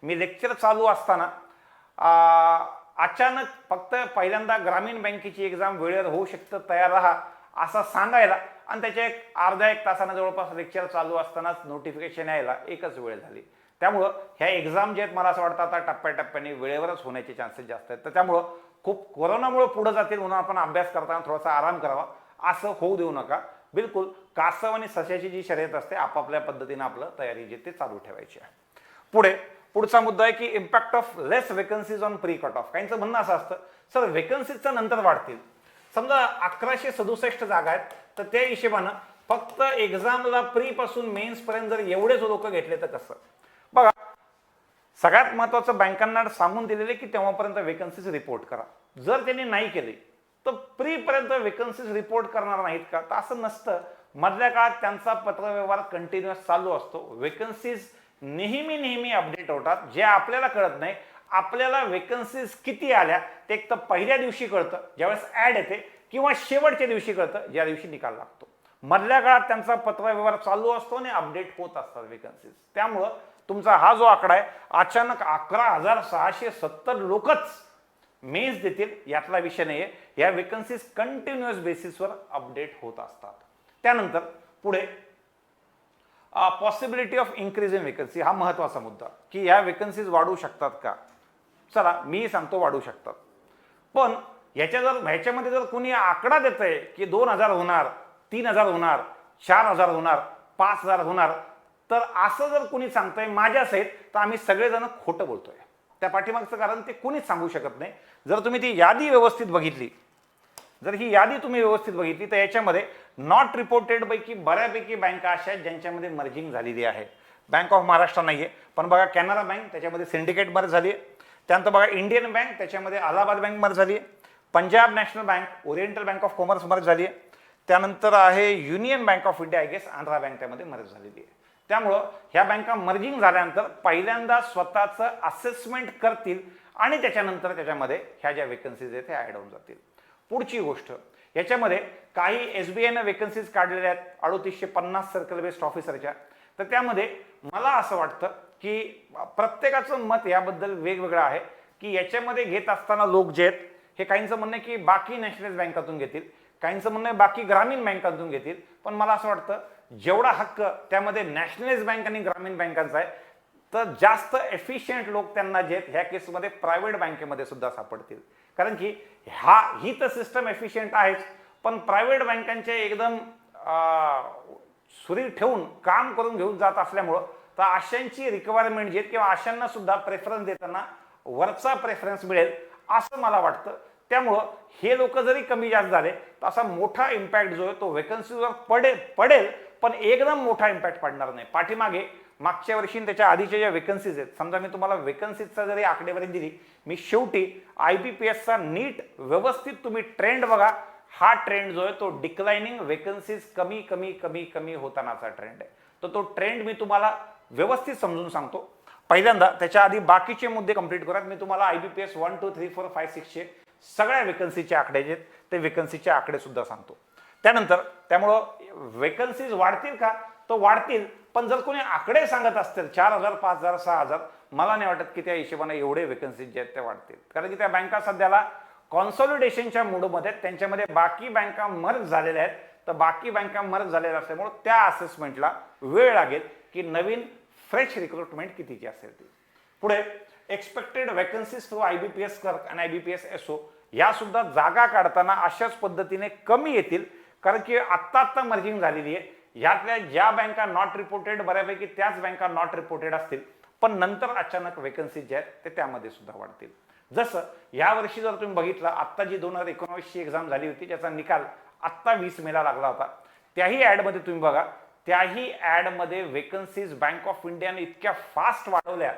मी लेक्चर चालू असताना अचानक फक्त पहिल्यांदा ग्रामीण बँकेची एक्झाम वेळेवर होऊ शकतं, तयार राहा असं सांगायला, आणि त्याच्या अर्ध्या एक तासानं जवळपास लेक्चर चालू असतानाच नोटिफिकेशन यायला एकच वेळ झाली. त्यामुळं ह्या एक्झाम जे आहेत मला असं वाटतं आता टप्प्याटप्प्याने वेळेवरच होण्याचे चान्सेस जास्त आहेत. तर त्यामुळं खूप कोरोनामुळे पुढे जातील म्हणून आपण अभ्यास करताना थोडासा आराम करावा, असं होऊ देऊ नका. बिलकुल कासव आणि सश्याची जी शर्यत असते आपापल्या पद्धतीने आपलं तयारी जे ते चालू ठेवायची आहे. पुढचा मुद्दा आहे की impact of less vacancies on pre cut off. काहींचं म्हणणं असं असतं सर वेकन्सीजच्या नंतर वाढतील. समजा 1167 जागा आहेत, तर त्या हिशेबानं फक्त एक्झामला प्री पासून मेन्स पर्यंत जर एवढेच लोक घेतले तर कसं. बघा, सगळ्यात महत्वाचं बँकांना सांगून दिलेले की तेव्हापर्यंत वेकन्सीज रिपोर्ट करा. जर त्यांनी नाही केली तर प्री पर्यंत वेकन्सीज रिपोर्ट करणार नाहीत का, तर असं नसतं. मधल्या काळात त्यांचा पत्रव्यवहार कंटिन्युअस चालू असतो. वेकन्सीज नेहमी अपडेट होतात. जे आपल्याला कळत नाही, आपल्याला वेकन्सीज किती आल्या ते एक तर पहिल्या दिवशी कळतं ज्यावेळेस ऍड येते, किंवा शेवटच्या दिवशी कळतं ज्या दिवशी निकाल लागतो. मधल्या काळात त्यांचा पत्रव्यवहार चालू असतो आणि अपडेट होत असतात वेकन्सीज. त्यामुळं तुमचा हा जो आकडा आहे, अचानक 11,670 लोकच मेन्स देतील यातला विषय नाहीये. या वेकन्सीज कंटिन्युअस बेसिसवर अपडेट होत असतात. त्यानंतर पुढे possibility of increase in vacancy, हा महत्वाचा मुद्दा की या वेकन्सीज वाढू शकतात का. चला मी सांगतो वाढू शकतात, पण ह्याच्यामध्ये जर कोणी आकडा देतंय की 2,000 होणार, 3,000 होणार, 4,000 होणार, 5,000 होणार, तर असं जर कोणी सांगतंय माझ्या सहित, तर आम्ही सगळेजण खोटं बोलतोय. त्या पाठीमागचं कारण ते कोणीच सांगू शकत नाही. जर तुम्ही ती यादी व्यवस्थित बघितली, जर ही यादी तुम्ही व्यवस्थित बघितली, तर याच्यामध्ये नॉट रिपोर्टेड पैकी बऱ्यापैकी बँका अशा आहेत ज्यांच्यामध्ये मर्जिंग झालेली आहे. बँक ऑफ महाराष्ट्र नाहीये, पण बघा कॅनरा बँक त्याच्यामध्ये सिंडिकेट मर्ज झाली आहे. त्यानंतर बघा इंडियन बँक त्याच्यामध्ये अलाहाबाद बँक मर्ज झाली आहे. Punjab national bank, oriental bank of commerce merge झाली आहे. त्यानंतर आहे union bank of India, I guess Andhra bank त्यामध्ये मर्ज झालेली आहे. त्यामुळं ह्या बँका मर्जिंग झाल्यानंतर पहिल्यांदा स्वतःचं असेसमेंट करतील आणि त्याच्यानंतर त्याच्यामध्ये ह्या ज्या वेकन्सीज आहेत त्या ऍड होऊन जातील. पुढची गोष्ट, याच्यामध्ये काही SBIनं वेकन्सीज काढलेल्या आहेत 3850 सर्कल बेस्ड ऑफिसरच्या. तर त्यामध्ये मला असं वाटतं की प्रत्येकाचं मत याबद्दल वेगवेगळं आहे की याच्यामध्ये घेत असताना लोक जे आहेत, हे काहींचं म्हणणं आहे की बाकी नॅशनलाइज बँकातून घेतील, काहींचं म्हणणं आहे बाकी ग्रामीण बँकातून घेतील. पण मला असं वाटतं जेवढा हक्क त्यामध्ये नॅशनलाइज बँक आणि ग्रामीण बँकांचा आहे, तर जास्त एफिशियंट लोक त्यांना जे आहेत ह्या केसमध्ये प्रायव्हेट बँकेमध्ये सुद्धा सापडतील. कारण की ही तर सिस्टम एफिशियंट आहेच, पण प्रायव्हेट बँकांचे एकदम सुरी ठेवून काम करून घेऊन जात असल्यामुळं तर अशांची रिक्वायरमेंट जी आहेत किंवा अशांना सुद्धा प्रेफरन्स देताना वरचा प्रेफरन्स मिळेल असं मला वाटतं. त्यामुळं हे लोक जरी कमी जास्त झाले तर असा मोठा इम्पॅक्ट जो आहे तो वेकन्सीवर पडेल, पण एकदम मोठा इम्पॅक्ट पडणार नाही. पाठीमागे मागच्या वर्षी त्याच्या आधीच्या ज्या वेकन्सीज आहेत, समजा मी तुम्हाला वेकन्सीजचा जरी आकडेवारी दिली, मी शेवटी IBPSचा नीट व्यवस्थित तुम्ही ट्रेंड बघा. हा ट्रेंड जो आहे तो डिक्लाइनिंग वेकन्सीज कमी होतानाचा ट्रेंड आहे. तर तो ट्रेंड मी तुम्हाला व्यवस्थित समजून सांगतो. पहिल्यांदा त्याच्या आधी बाकीचे मुद्दे कंप्लीट करूयात. मी तुम्हाला IBPS 1 2 3 4 5 6 चे सगळ्या वेकन्सीचे आकडे जे ते वेकन्सीचे आकडे सुद्धा सांगतो. त्यानंतर त्यामुळं वेकन्सीज वाढतील का, तो वाढतील, पण जर कोणी आकडे सांगत असतील 4,000 5,000 6,000, मला नाही वाटत की त्या हिशोबाने एवढे वेकन्सीज जे आहेत त्या वाढतील. कारण की त्या बँका सध्याला कॉन्सॉलिडेशनच्या मूडमध्ये त्यांच्यामध्ये बाकी बँका मर्ज झालेल्या आहेत. तर बाकी बँका मर्ज झालेल्या असल्यामुळे त्या असेसमेंटला वेळ लागेल की नवीन फ्रेश रिक्रुटमेंट कितीची असेल ती. पुढे expected vacancies through IBPS clerk आणि IBPS SO या सुद्धा जागा काढताना अशाच पद्धतीने कमी येतील. कारण की आत्ता मर्जिंग झालेली आहे. यातल्या ज्या बँका नॉट रिपोर्टेड बऱ्यापैकी त्याच बँका नॉट रिपोर्टेड असतील, पण नंतर अचानक वेकन्सीज जे आहेत ते त्यामध्ये सुद्धा वाढतील. जसं यावर्षी जर तुम्ही बघितलं, आत्ता जी 2019ची एक्झाम झाली होती ज्याचा निकाल आत्ता 20 मेला लागला होता, त्याही ऍडमध्ये तुम्ही बघा, त्याही ऍडमध्ये वेकन्सीज बँक ऑफ इंडियाने इतक्या फास्ट वाढवल्या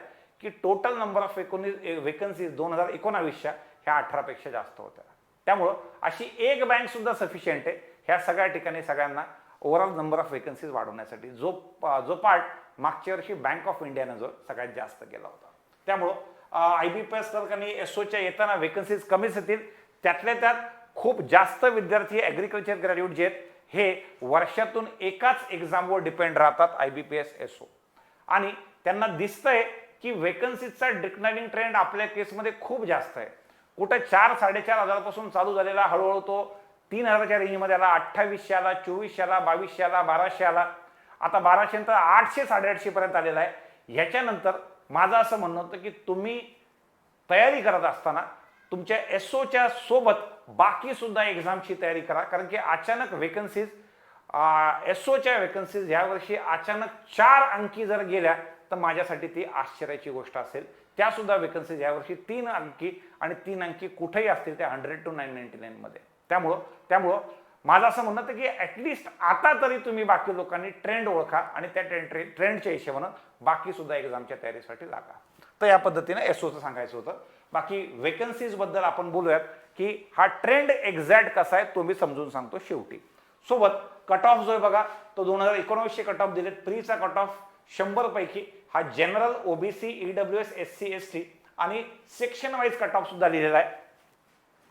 की टोटल नंबर ऑफ वेकन्सीज 2019च्या ह्या 18 पेक्षा जास्त होत्या. त्यामुळं अशी एक बँक सुद्धा सफिशियंट आहे ह्या सगळ्या ठिकाणी सगळ्यांना ओव्हरऑल नंबर ऑफ वेकन्सीज वाढवण्यासाठी, जो पार्ट मागच्या वर्षी बँक ऑफ इंडियानं जो सगळ्यात जास्त केला होता. त्यामुळं IBPS क्लर्क आणि SOच्या येताना वेकन्सीज कमीच येतील. त्यातल्या त्यात खूप जास्त विद्यार्थी ॲग्रिकल्चर ग्रॅज्युएट जे आहेत हे वर्षातून एकाच एक्झामवर डिपेंड राहतात IBPS SO, आणि त्यांना दिसतंय की वेकन्सीजचा डिक्लाइनिंग ट्रेंड आपल्या केसमध्ये खूप जास्त आहे. कुठे 4-4.5 पासून चालू झालेला हळूहळू तो 3,000च्या रेंजमध्ये आला, 2800 आला, 2400 आला, 2200 आला, 1200 आला, आता 1200 नंतर 800-850 पर्यंत आलेला आहे. ह्याच्यानंतर माझं असं म्हणणं होतं की तुम्ही तयारी करत असताना तुमच्या SOच्या सोबत बाकी सुद्धा एक्झामची तयारी करा. कारण की अचानक वेकन्सीज SOच्या वेकन्सीज यावर्षी अचानक 4 अंकी जर गेल्या तर माझ्यासाठी ती आश्चर्याची गोष्ट असेल. त्या सुद्धा वेकन्सीज यावर्षी 3 अंकी आणि 3 अंकी कुठेही असतील त्या 100 to 999 मध्ये. त्यामुळं माझं असं म्हणणं होतं की ऍटलिस्ट आता तरी तुम्ही बाकी लोकांनी ट्रेंड ओळखा आणि त्या ट्रेंडच्या हिशोबानं बाकी सुद्धा एक्झामच्या तयारीसाठी लागा. तर या पद्धतीने SOचं सांगायचं होतं. बाकी वेकन्सीज बद्दल आपण बोलूयात की हा ट्रेंड एक्झॅक्ट कसा आहे तो मी समजून सांगतो शेवटी. सोबत कट ऑफ जो आहे बघा, तो 2019चे कट ऑफ दिलेत. प्रीचा कट ऑफ 100 पैकी हा general, OBC, EWS, SC ST आणि सेक्शन वाईज कट ऑफ सुद्धा लिहिलेला आहे.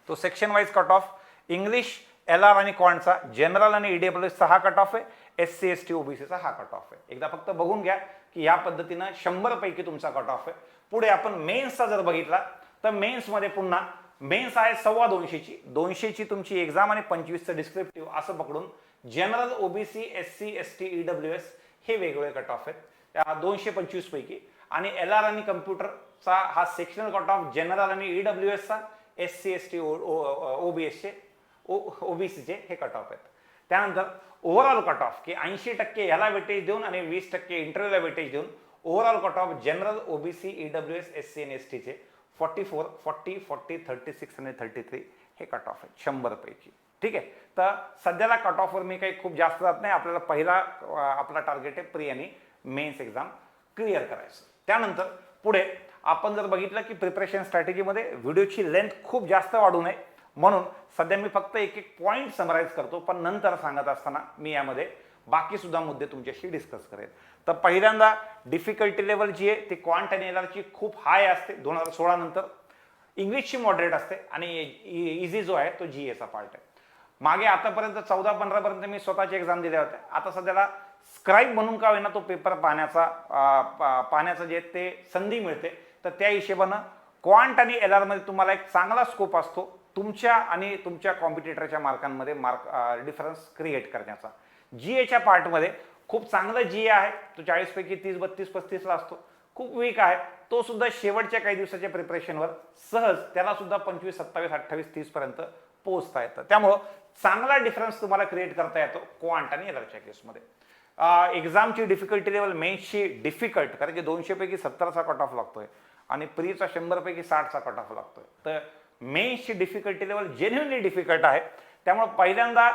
तो section wise cut off English, LR आणि क्वांटचा, जनरल आणि EWSचा हा कट ऑफ आहे, SC ST OBCचा हा कट ऑफ आहे. एकदा फक्त बघून घ्या की या पद्धतीनं 100 पैकी तुमचा कट ऑफ आहे. पुढे आपण मेन्सचा जर बघितला तर मेन्समध्ये पुन्हा मेन्स आहे 225ची, 200ची तुमची एक्झाम आणि 25चं डिस्क्रिप्टिव्ह असं पकडून general, OBC, SC ST EWS हे वेगवेगळे कट ऑफ आहेत त्या 225 पैकी. आणि LR आणि कम्प्युटरचा हा सेक्शनल कट ऑफ जनरल आणि EWSचा, SC ST OBCचे हे कट ऑफ आहेत. त्यानंतर ओव्हरऑल कट ऑफ की 80% याला वेटेज देऊन आणि 20% इंटरव्ह्यूला वेटेज देऊन overall cut off general, OBC, EWS, SC आणि STचे 44, 40, 40, 36 आणि 33 हे कट ऑफ आहेत 100 पैकी. ठीक आहे. तर सध्याला कट ऑफवर मी काही खूप जास्त जात नाही. आपल्याला पहिला आपला टार्गेट आहे प्री आणि मेन्स एक्झाम क्लिअर करायचं. त्यानंतर पुढे आपण जर बघितलं की प्रिपरेशन स्ट्रॅटेजीमध्ये व्हिडिओची लेंथ खूप जास्त वाढू नये म्हणून सध्या मी फक्त एक पॉईंट समराईज करतो, पण नंतर सांगत असताना मी यामध्ये बाकी सुद्धा मुद्दे तुमच्याशी डिस्कस करेन. तर पहिल्यांदा डिफिकल्टी लेवल जी आहे ती क्वांट आणि LRची खूप हाय असते 2016 नंतर. इंग्लिशची मॉडरेट असते आणि इझी जो आहे तो GAचा पार्ट आहे. मागे आतापर्यंत 14-15 पर्यंत मी स्वतःची एक्झाम दिल्या होत्या. आता सध्याला स्क्राईब म्हणून का होईना तो पेपर पाहण्याचं जे ते संधी मिळते, तर त्या हिशोबानं क्वांट आणि LR मध्ये तुम्हाला एक चांगला स्कोप असतो तुमच्या आणि तुमच्या कॉम्पिटिटरच्या मार्कांमध्ये डिफरन्स क्रिएट करण्याचा. GAच्या पार्टमध्ये खूप चांगला GA आहे, तो 40 पैकी 30, 32, 35ला असतो. खूप वीक आहे तो सुद्धा शेवटच्या काही दिवसाच्या प्रिपरेशनवर सहज त्याला सुद्धा 25, 27, 28, 30 पर्यंत पोहोचता येतं. त्यामुळं चांगला डिफरन्स तुम्हाला क्रिएट करता येतो क्वांट आणि LRच्या केसमध्ये. एक्झामची डिफिकल्टी लेवल मेन्सची डिफिकल्ट, कारण की 200 पैकी 70चा कट ऑफ लागतोय आणि प्रीचा 100 पैकी 60चा कट ऑफ लागतोय. तर मेन्सची डिफिकल्टी लेवल जेन्युइनली डिफिकल्ट आहे. त्यामुळे पहिल्यांदा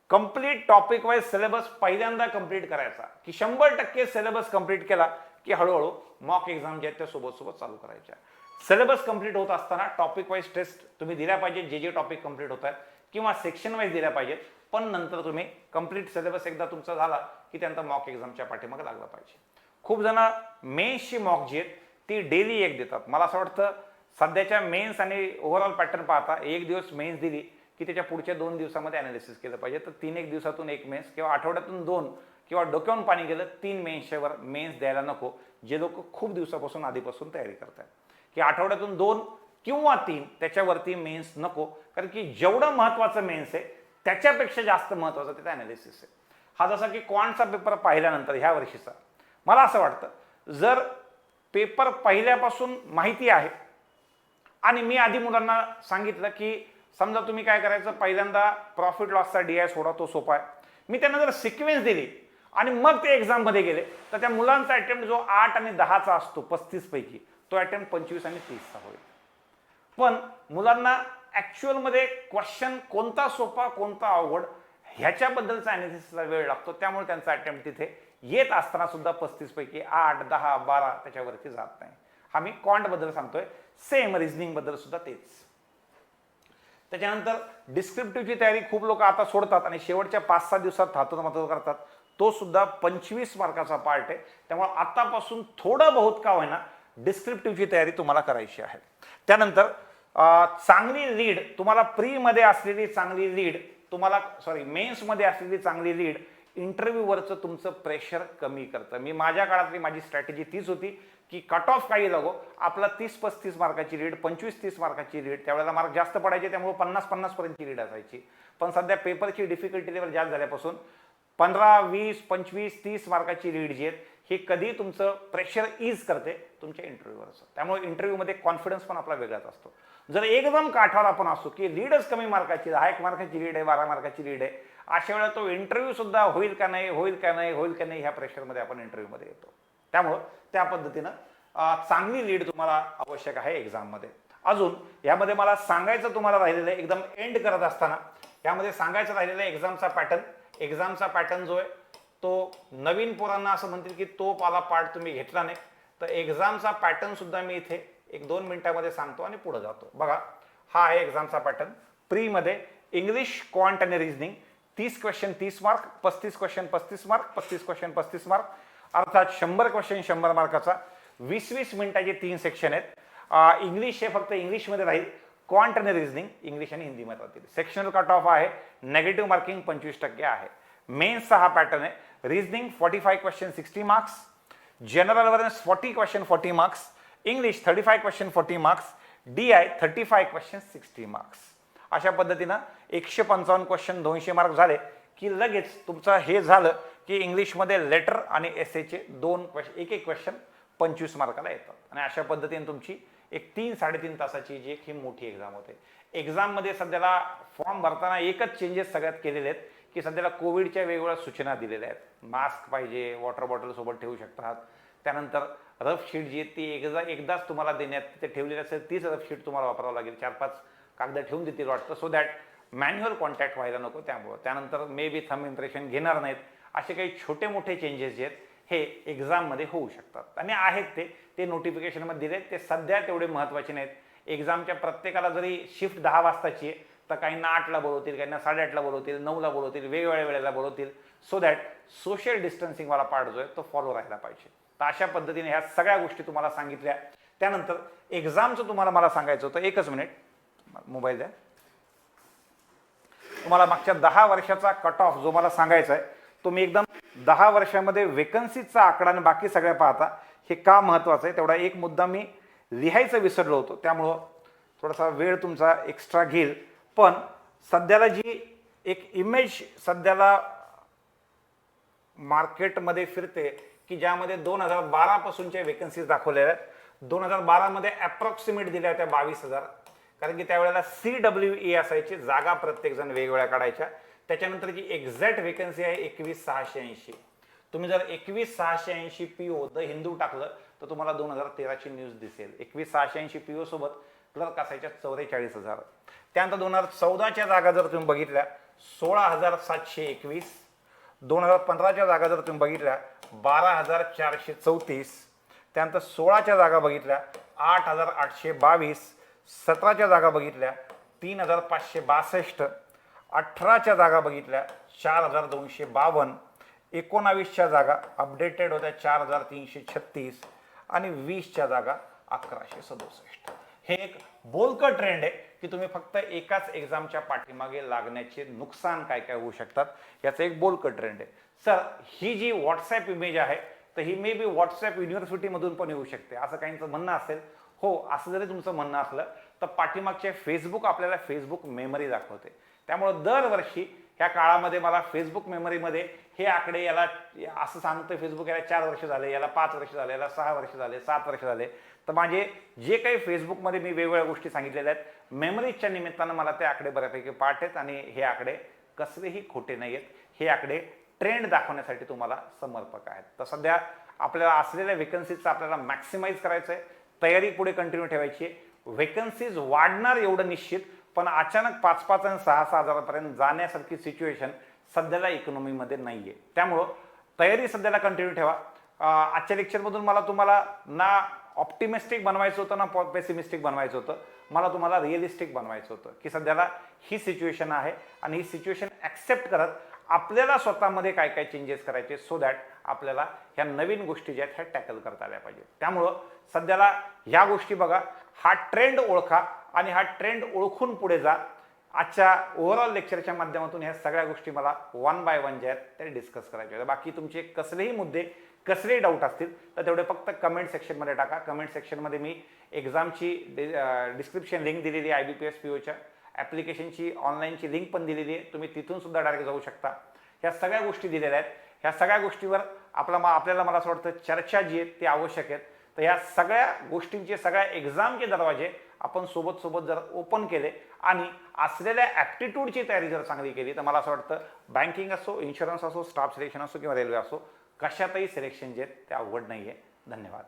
कंप्लीट टॉपिक वाईज सिलेबस पहिल्यांदा कंप्लीट करायचा की 100% सिलेबस कंप्लीट केला की हळूहळू मॉक एक्झाम जे आहेत त्या सोबत चालू करायच्या. सिलेबस कंप्लीट होत असताना टॉपिक वाईज टेस्ट तुम्ही दिल्या पाहिजे, जे टॉपिक कंप्लीट होत आहेत, किंवा सेक्शन वाईज दिल्या पाहिजेत. पण नंतर तुम्ही कंप्लीट सिलेबस एकदा तुमचा झाला की त्यानंतर मॉक एक्झामच्या पाठीमागे लागला पाहिजे. खूप जण मेन्सची मॉक जी आहेत ती डेली एक देतात. मला असं वाटतं सध्याच्या मेन्स आणि ओव्हरऑल पॅटर्न पाहता एक दिवस मेन्स दिली की त्याच्या पुढच्या 2 दिवसामध्ये अनालिसिस केलं पाहिजे. तर 3 दिवसातून एक मेन्स किंवा आठवड्यातून 2 किंवा डोक्यावरून पाणी गेलं 3 मेन्सच्या वर मेन्स द्यायला नको, जे लोक खूप दिवसापासून आधीपासून तयारी करतात. की आठवड्यातून 2 किंवा 3 त्याच्यावरती मेन्स नको, कारण की जेवढं महत्त्वाचं मेन्स आहे त्याच्यापेक्षा जास्त महत्त्वाचं त्याचं अनालिसिस आहे. हा जसा की क्वांटचा पेपर पाहिल्यानंतर ह्या वर्षीचा मला असं वाटतं जर पेपर पहिल्यापासून माहिती आहे आणि मी आधी मुलांना सांगितलं की समजा तुम्ही काय करायचं, पहिल्यांदा प्रॉफिट लॉसचा DI सोडा, तो सोपा आहे. मी त्यांना जर सिक्वेन्स दिली आणि मग ते एक्झाममध्ये गेले तर त्या मुलांचा अटेम्प्ट जो 8 आणि 10चा असतो 35 पैकी, तो अटेम्प्ट 25 आणि 30चा होईल. पण मुलांना ॲक्च्युअलमध्ये क्वेश्चन कोणता सोपा कोणता अवघड ह्याच्याबद्दलचा अनालिसिसला वेळ लागतो. त्यामुळे त्यांचा अटेम्प्ट तिथे येत असताना सुद्धा 35 पैकी 8, 10, 12 त्याच्यावरती जात नाही. हा मी क्वांटबद्दल सांगतोय. सेम रिझनिंगबद्दल सुद्धा तेच. त्याच्यानंतर डिस्क्रिप्टिव्हची तयारी खूप लोक आता सोडतात आणि शेवटच्या 5-6 दिवसात धातुमत्व करतात. तो सुद्धा 25 मार्काचा पार्ट आहे. त्यामुळे आतापासून थोडं बहुत का होईना डिस्क्रिप्टिव्हची तयारी तुम्हाला करायची आहे. त्यानंतर चांगली लीड तुम्हाला प्रीमध्ये असलेली चांगली लीड तुम्हाला मेन्समध्ये असलेली चांगली लीड इंटरव्ह्यूवरचं तुमचं प्रेशर कमी करतं. मी माझ्या काळातली माझी स्ट्रॅटेजी तीच होती की कट ऑफ काही लागो, आपला 30-35 मार्काची लीड, 25-30 मार्काची लीड, त्यावेळेला मार्क जास्त पडायचे त्यामुळे 50-50 पर्यंतची लीड असायची. पण सध्या पेपरची डिफिकल्टी लेवल जास्त झाल्यापासून 15, 20, 25, 30 मार्काची लीड जी आहेत हे कधी तुमचं प्रेशर ईज करते तुमच्या इंटरव्ह्यूवरचं. त्यामुळे इंटरव्ह्यूमध्ये कॉन्फिडन्स पण आपला वेगळाच असतो. जर एकदम काठावर आपण असतो की लीडच कमी मार्काची, 10 मार्काची लीड आहे, 12 मार्काची लीड आहे, अशा वेळेला तो इंटरव्ह्यू सुद्धा होईल का नाही ह्या प्रेशरमध्ये आपण इंटरव्ह्यूमध्ये येतो. त्यामुळं त्या पद्धतीनं चांगली लीड तुम्हाला आवश्यक आहे एक्झाममध्ये. अजून यामध्ये मला सांगायचं तुम्हाला राहिलेलं आहे एकदम एंड करत असताना, यामध्ये सांगायचं राहिलेलं आहे एक्झामचा पॅटर्न जो आहे तो नवीन पोरांना असं म्हणतील की तो पार्ट तुम्ही घेतला नाही, तर एक्झामचा पॅटर्न सुद्धा मी इथे 1-2 मिनिटांमध्ये सांगतो आणि पुढे जातो. बघा, हा आहे एक्झामचा पॅटर्न. प्रीमध्ये इंग्लिश, क्वांट आणि reasoning 30 question 30 mark, 35 question 35 mark, 35 question 35 mark, अर्थात 100 क्वेश्चन 100 मार्काचा. 20-20 मिनिटाचे 3 सेक्शन आहेत. इंग्लिश हे फक्त इंग्लिशमध्ये राहील, क्वांट आणि रिझनिंग इंग्लिश आणि हिंदीमध्ये राहतील. सेक्शनल कट ऑफ आहे, नेगेटिव्ह मार्किंग 25% आहे. मेन्सचा हा पॅटर्न आहे. Reasoning 45 question 60 marks, general awareness 40 question 40 marks, English 35 question 40 marks, DI 35 question 60 marks. अशा पद्धतीनं 155 क्वेश्चन 200 मार्क झाले की लगेच तुमचं हे झालं की इंग्लिशमध्ये लेटर आणि एसेचे 1-1 क्वेश्चन 25 मार्काला येतात. आणि अशा पद्धतीने तुमची एक 3-3.5 तासाची जी ही मोठी एक्झाम होते. एक्झाममध्ये सध्याला फॉर्म भरताना एकच चेंजेस सगळ्यात केलेले आहेत की सध्याला कोविडच्या वेगवेगळ्या सूचना दिलेल्या आहेत. मास्क पाहिजे, वॉटर बॉटल सोबत ठेवू शकतात. त्यानंतर रफ शीट जी आहे ती एकदाच तुम्हाला देण्यात तिथे ठेवलेली असेल, तीच रफ शीट तुम्हाला वापरावं लागेल. 4-5 कागद ठेवून देतील वाटतं, सो दॅट मॅन्युअल कॉन्टॅक्ट व्हायला नको. त्यामुळं त्यानंतर मे बी थंब इम्प्रेशन घेणार नाहीत. असे काही छोटे मोठे चेंजेस जे आहेत हे एक्झाममध्ये होऊ शकतात आणि आहेत ते नोटिफिकेशनमध्ये दिले. ते सध्या तेवढे महत्त्वाचे नाहीत. एक्झामच्या प्रत्येकाला जरी शिफ्ट 10 वाजताची आहे तर काहींना 8ला बोलवतील, काहींना 8:30ला बोलवतील, 9ला बोलवतील, वेगवेगळ्या वेळेला बोलवतील, सो दॅट सोशल डिस्टन्सिंगवाला पार्ट जो आहे तो फॉलो राहायला पाहिजे. तर अशा पद्धतीने ह्या सगळ्या गोष्टी तुम्हाला सांगितल्या. त्यानंतर एक्झामचं तुम्हाला मला सांगायचं होतं, एकच मिनिट मोबाईल द्या. तुम्हाला मागच्या 10 वर्षाचा कट ऑफ जो मला सांगायचा आहे तो मी एकदम 10 वर्षामध्ये वेकन्सीचा आकडा आणि बाकी सगळ्या पाहता हे का महत्त्वाचं आहे तेवढा एक मुद्दा मी लिहायचं विसरलो होतो, त्यामुळं थोडासा वेळ तुमचा एक्स्ट्रा घेईल. पण सध्याला जी एक इमेज सध्याला मार्केटमध्ये फिरते की ज्यामध्ये 2012 पासूनच्या वेकन्सीज दाखवलेल्या आहेत. 2012 मध्ये अप्रॉक्सिमेट दिल्या होत्या 22,000, कारण की त्यावेळेला CWE असायची, जागा प्रत्येकजण वेगवेगळ्या काढायच्या. त्याच्यानंतरची एक्झॅक्ट वेकन्सी आहे 21,680. तुम्ही जर 21,680 PO द हिंदू टाकलं तर तुम्हाला 2013ची न्यूज दिसेल. 21,680 PO सोबत क्लर्क असायच्या 44,000. त्यानंतर 2014च्या जागा जर तुम्ही बघितल्या 16,721. 2015च्या जागा जर तुम्ही बघितल्या 12,434. त्यानंतर 16च्या जागा बघितल्या 8,822. 17च्या जागा बघितल्या 3,562. 18च्या जागा बघितल्या 4252, 19च्या जागा अपडेटेड होत्या 4336 आणि 20च्या जागा 1167. हे एक बोलकं ट्रेंड आहे की तुम्ही फक्त एकाच एक्झामच्या पाठीमागे लागण्याचे नुकसान काय काय होऊ शकतात याचं एक बोलकं ट्रेंड आहे. सर ही जी व्हॉट्सॲप इमेज आहे तर ही मे बी व्हॉट्सॲप युनिव्हर्सिटीमधून पण येऊ शकते असं काहींचं म्हणणं असेल. हो, असं जरी तुमचं म्हणणं असलं तर पाठीमागचे फेसबुक आपल्याला फेसबुक मेमरी दाखवते. त्यामुळं दरवर्षी ह्या काळामध्ये मला फेसबुक मेमरीमध्ये हे आकडे याला असं सांगतं फेसबुक याला 4 वर्ष झाले, याला 5 वर्ष झाले, याला 6 वर्ष झाले, 7 वर्ष झाले. तर माझे जे काही फेसबुकमध्ये मी वेगवेगळ्या गोष्टी सांगितलेल्या आहेत मेमरीजच्या निमित्तानं मला ते आकडे बऱ्यापैकी पाठ आहेत आणि हे आकडे कसलेही खोटे नाही आहेत. हे आकडे ट्रेंड दाखवण्यासाठी तुम्हाला समर्पक आहेत. तर सध्या आपल्याला असलेल्या वेकन्सीजचं आपल्याला मॅक्सिमाइज करायचं आहे, तयारी पुढे कंटिन्यू ठेवायची आहे. वेकन्सीज वाढणार एवढं निश्चित, पण अचानक 5-5 आणि 6-6 हजारापर्यंत जाण्यासारखी सिच्युएशन सध्याला इकॉनॉमीमध्ये नाही आहे. त्यामुळं तयारी सध्याला कंटिन्यू ठेवा. आजच्या लेक्चरमधून मला तुम्हाला ना ऑप्टिमिस्टिक बनवायचं होतं ना पेसिमिस्टिक बनवायचं होतं, मला तुम्हाला रिअलिस्टिक बनवायचं होतं की सध्याला ही सिच्युएशन आहे आणि ही सिच्युएशन ॲक्सेप्ट करत आपल्याला स्वतःमध्ये काय काय चेंजेस करायचे सो दॅट आपल्याला ह्या नवीन गोष्टी ज्या आहेत ह्या टॅकल करता आल्या पाहिजे. त्यामुळं सध्याला ह्या गोष्टी बघा, हा ट्रेंड ओळखा आणि हा ट्रेंड ओळखून पुढे जा. आजच्या ओव्हरऑल लेक्चरच्या माध्यमातून ह्या सगळ्या गोष्टी मला 1 बाय 1 ज्या आहेत त्या डिस्कस करायच्या आहेत. बाकी तुमचे कसलेही मुद्दे कसलेही डाऊट असतील तर तेवढे फक्त कमेंट सेक्शनमध्ये टाका. कमेंट सेक्शनमध्ये मी एक्झामची डिस्क्रिप्शन लिंक दिलेली आहे, IBPS POच्या ॲप्लिकेशनची ऑनलाईनची लिंक पण दिलेली आहे, तुम्ही तिथून सुद्धा डायरेक्ट जाऊ शकता. ह्या सगळ्या गोष्टी दिलेल्या आहेत. ह्या सगळ्या गोष्टीवर आपल्याला मला असं वाटतं चर्चा जी आहे ती आवश्यक आहेत. तर ह्या सगळ्या गोष्टींचे सगळ्या एक्झामचे दरवाजे आपण सोबत जर ओपन केले आणि असलेल्या ॲप्टिट्यूडची तयारी जर चांगली केली तर मला असं वाटतं बँकिंग असो, इन्शुरन्स असो, स्टाफ सिलेक्शन असो किंवा रेल्वे असो, कशातही सिलेक्शन जे आहेत ते अवघड नाही आहे. धन्यवाद.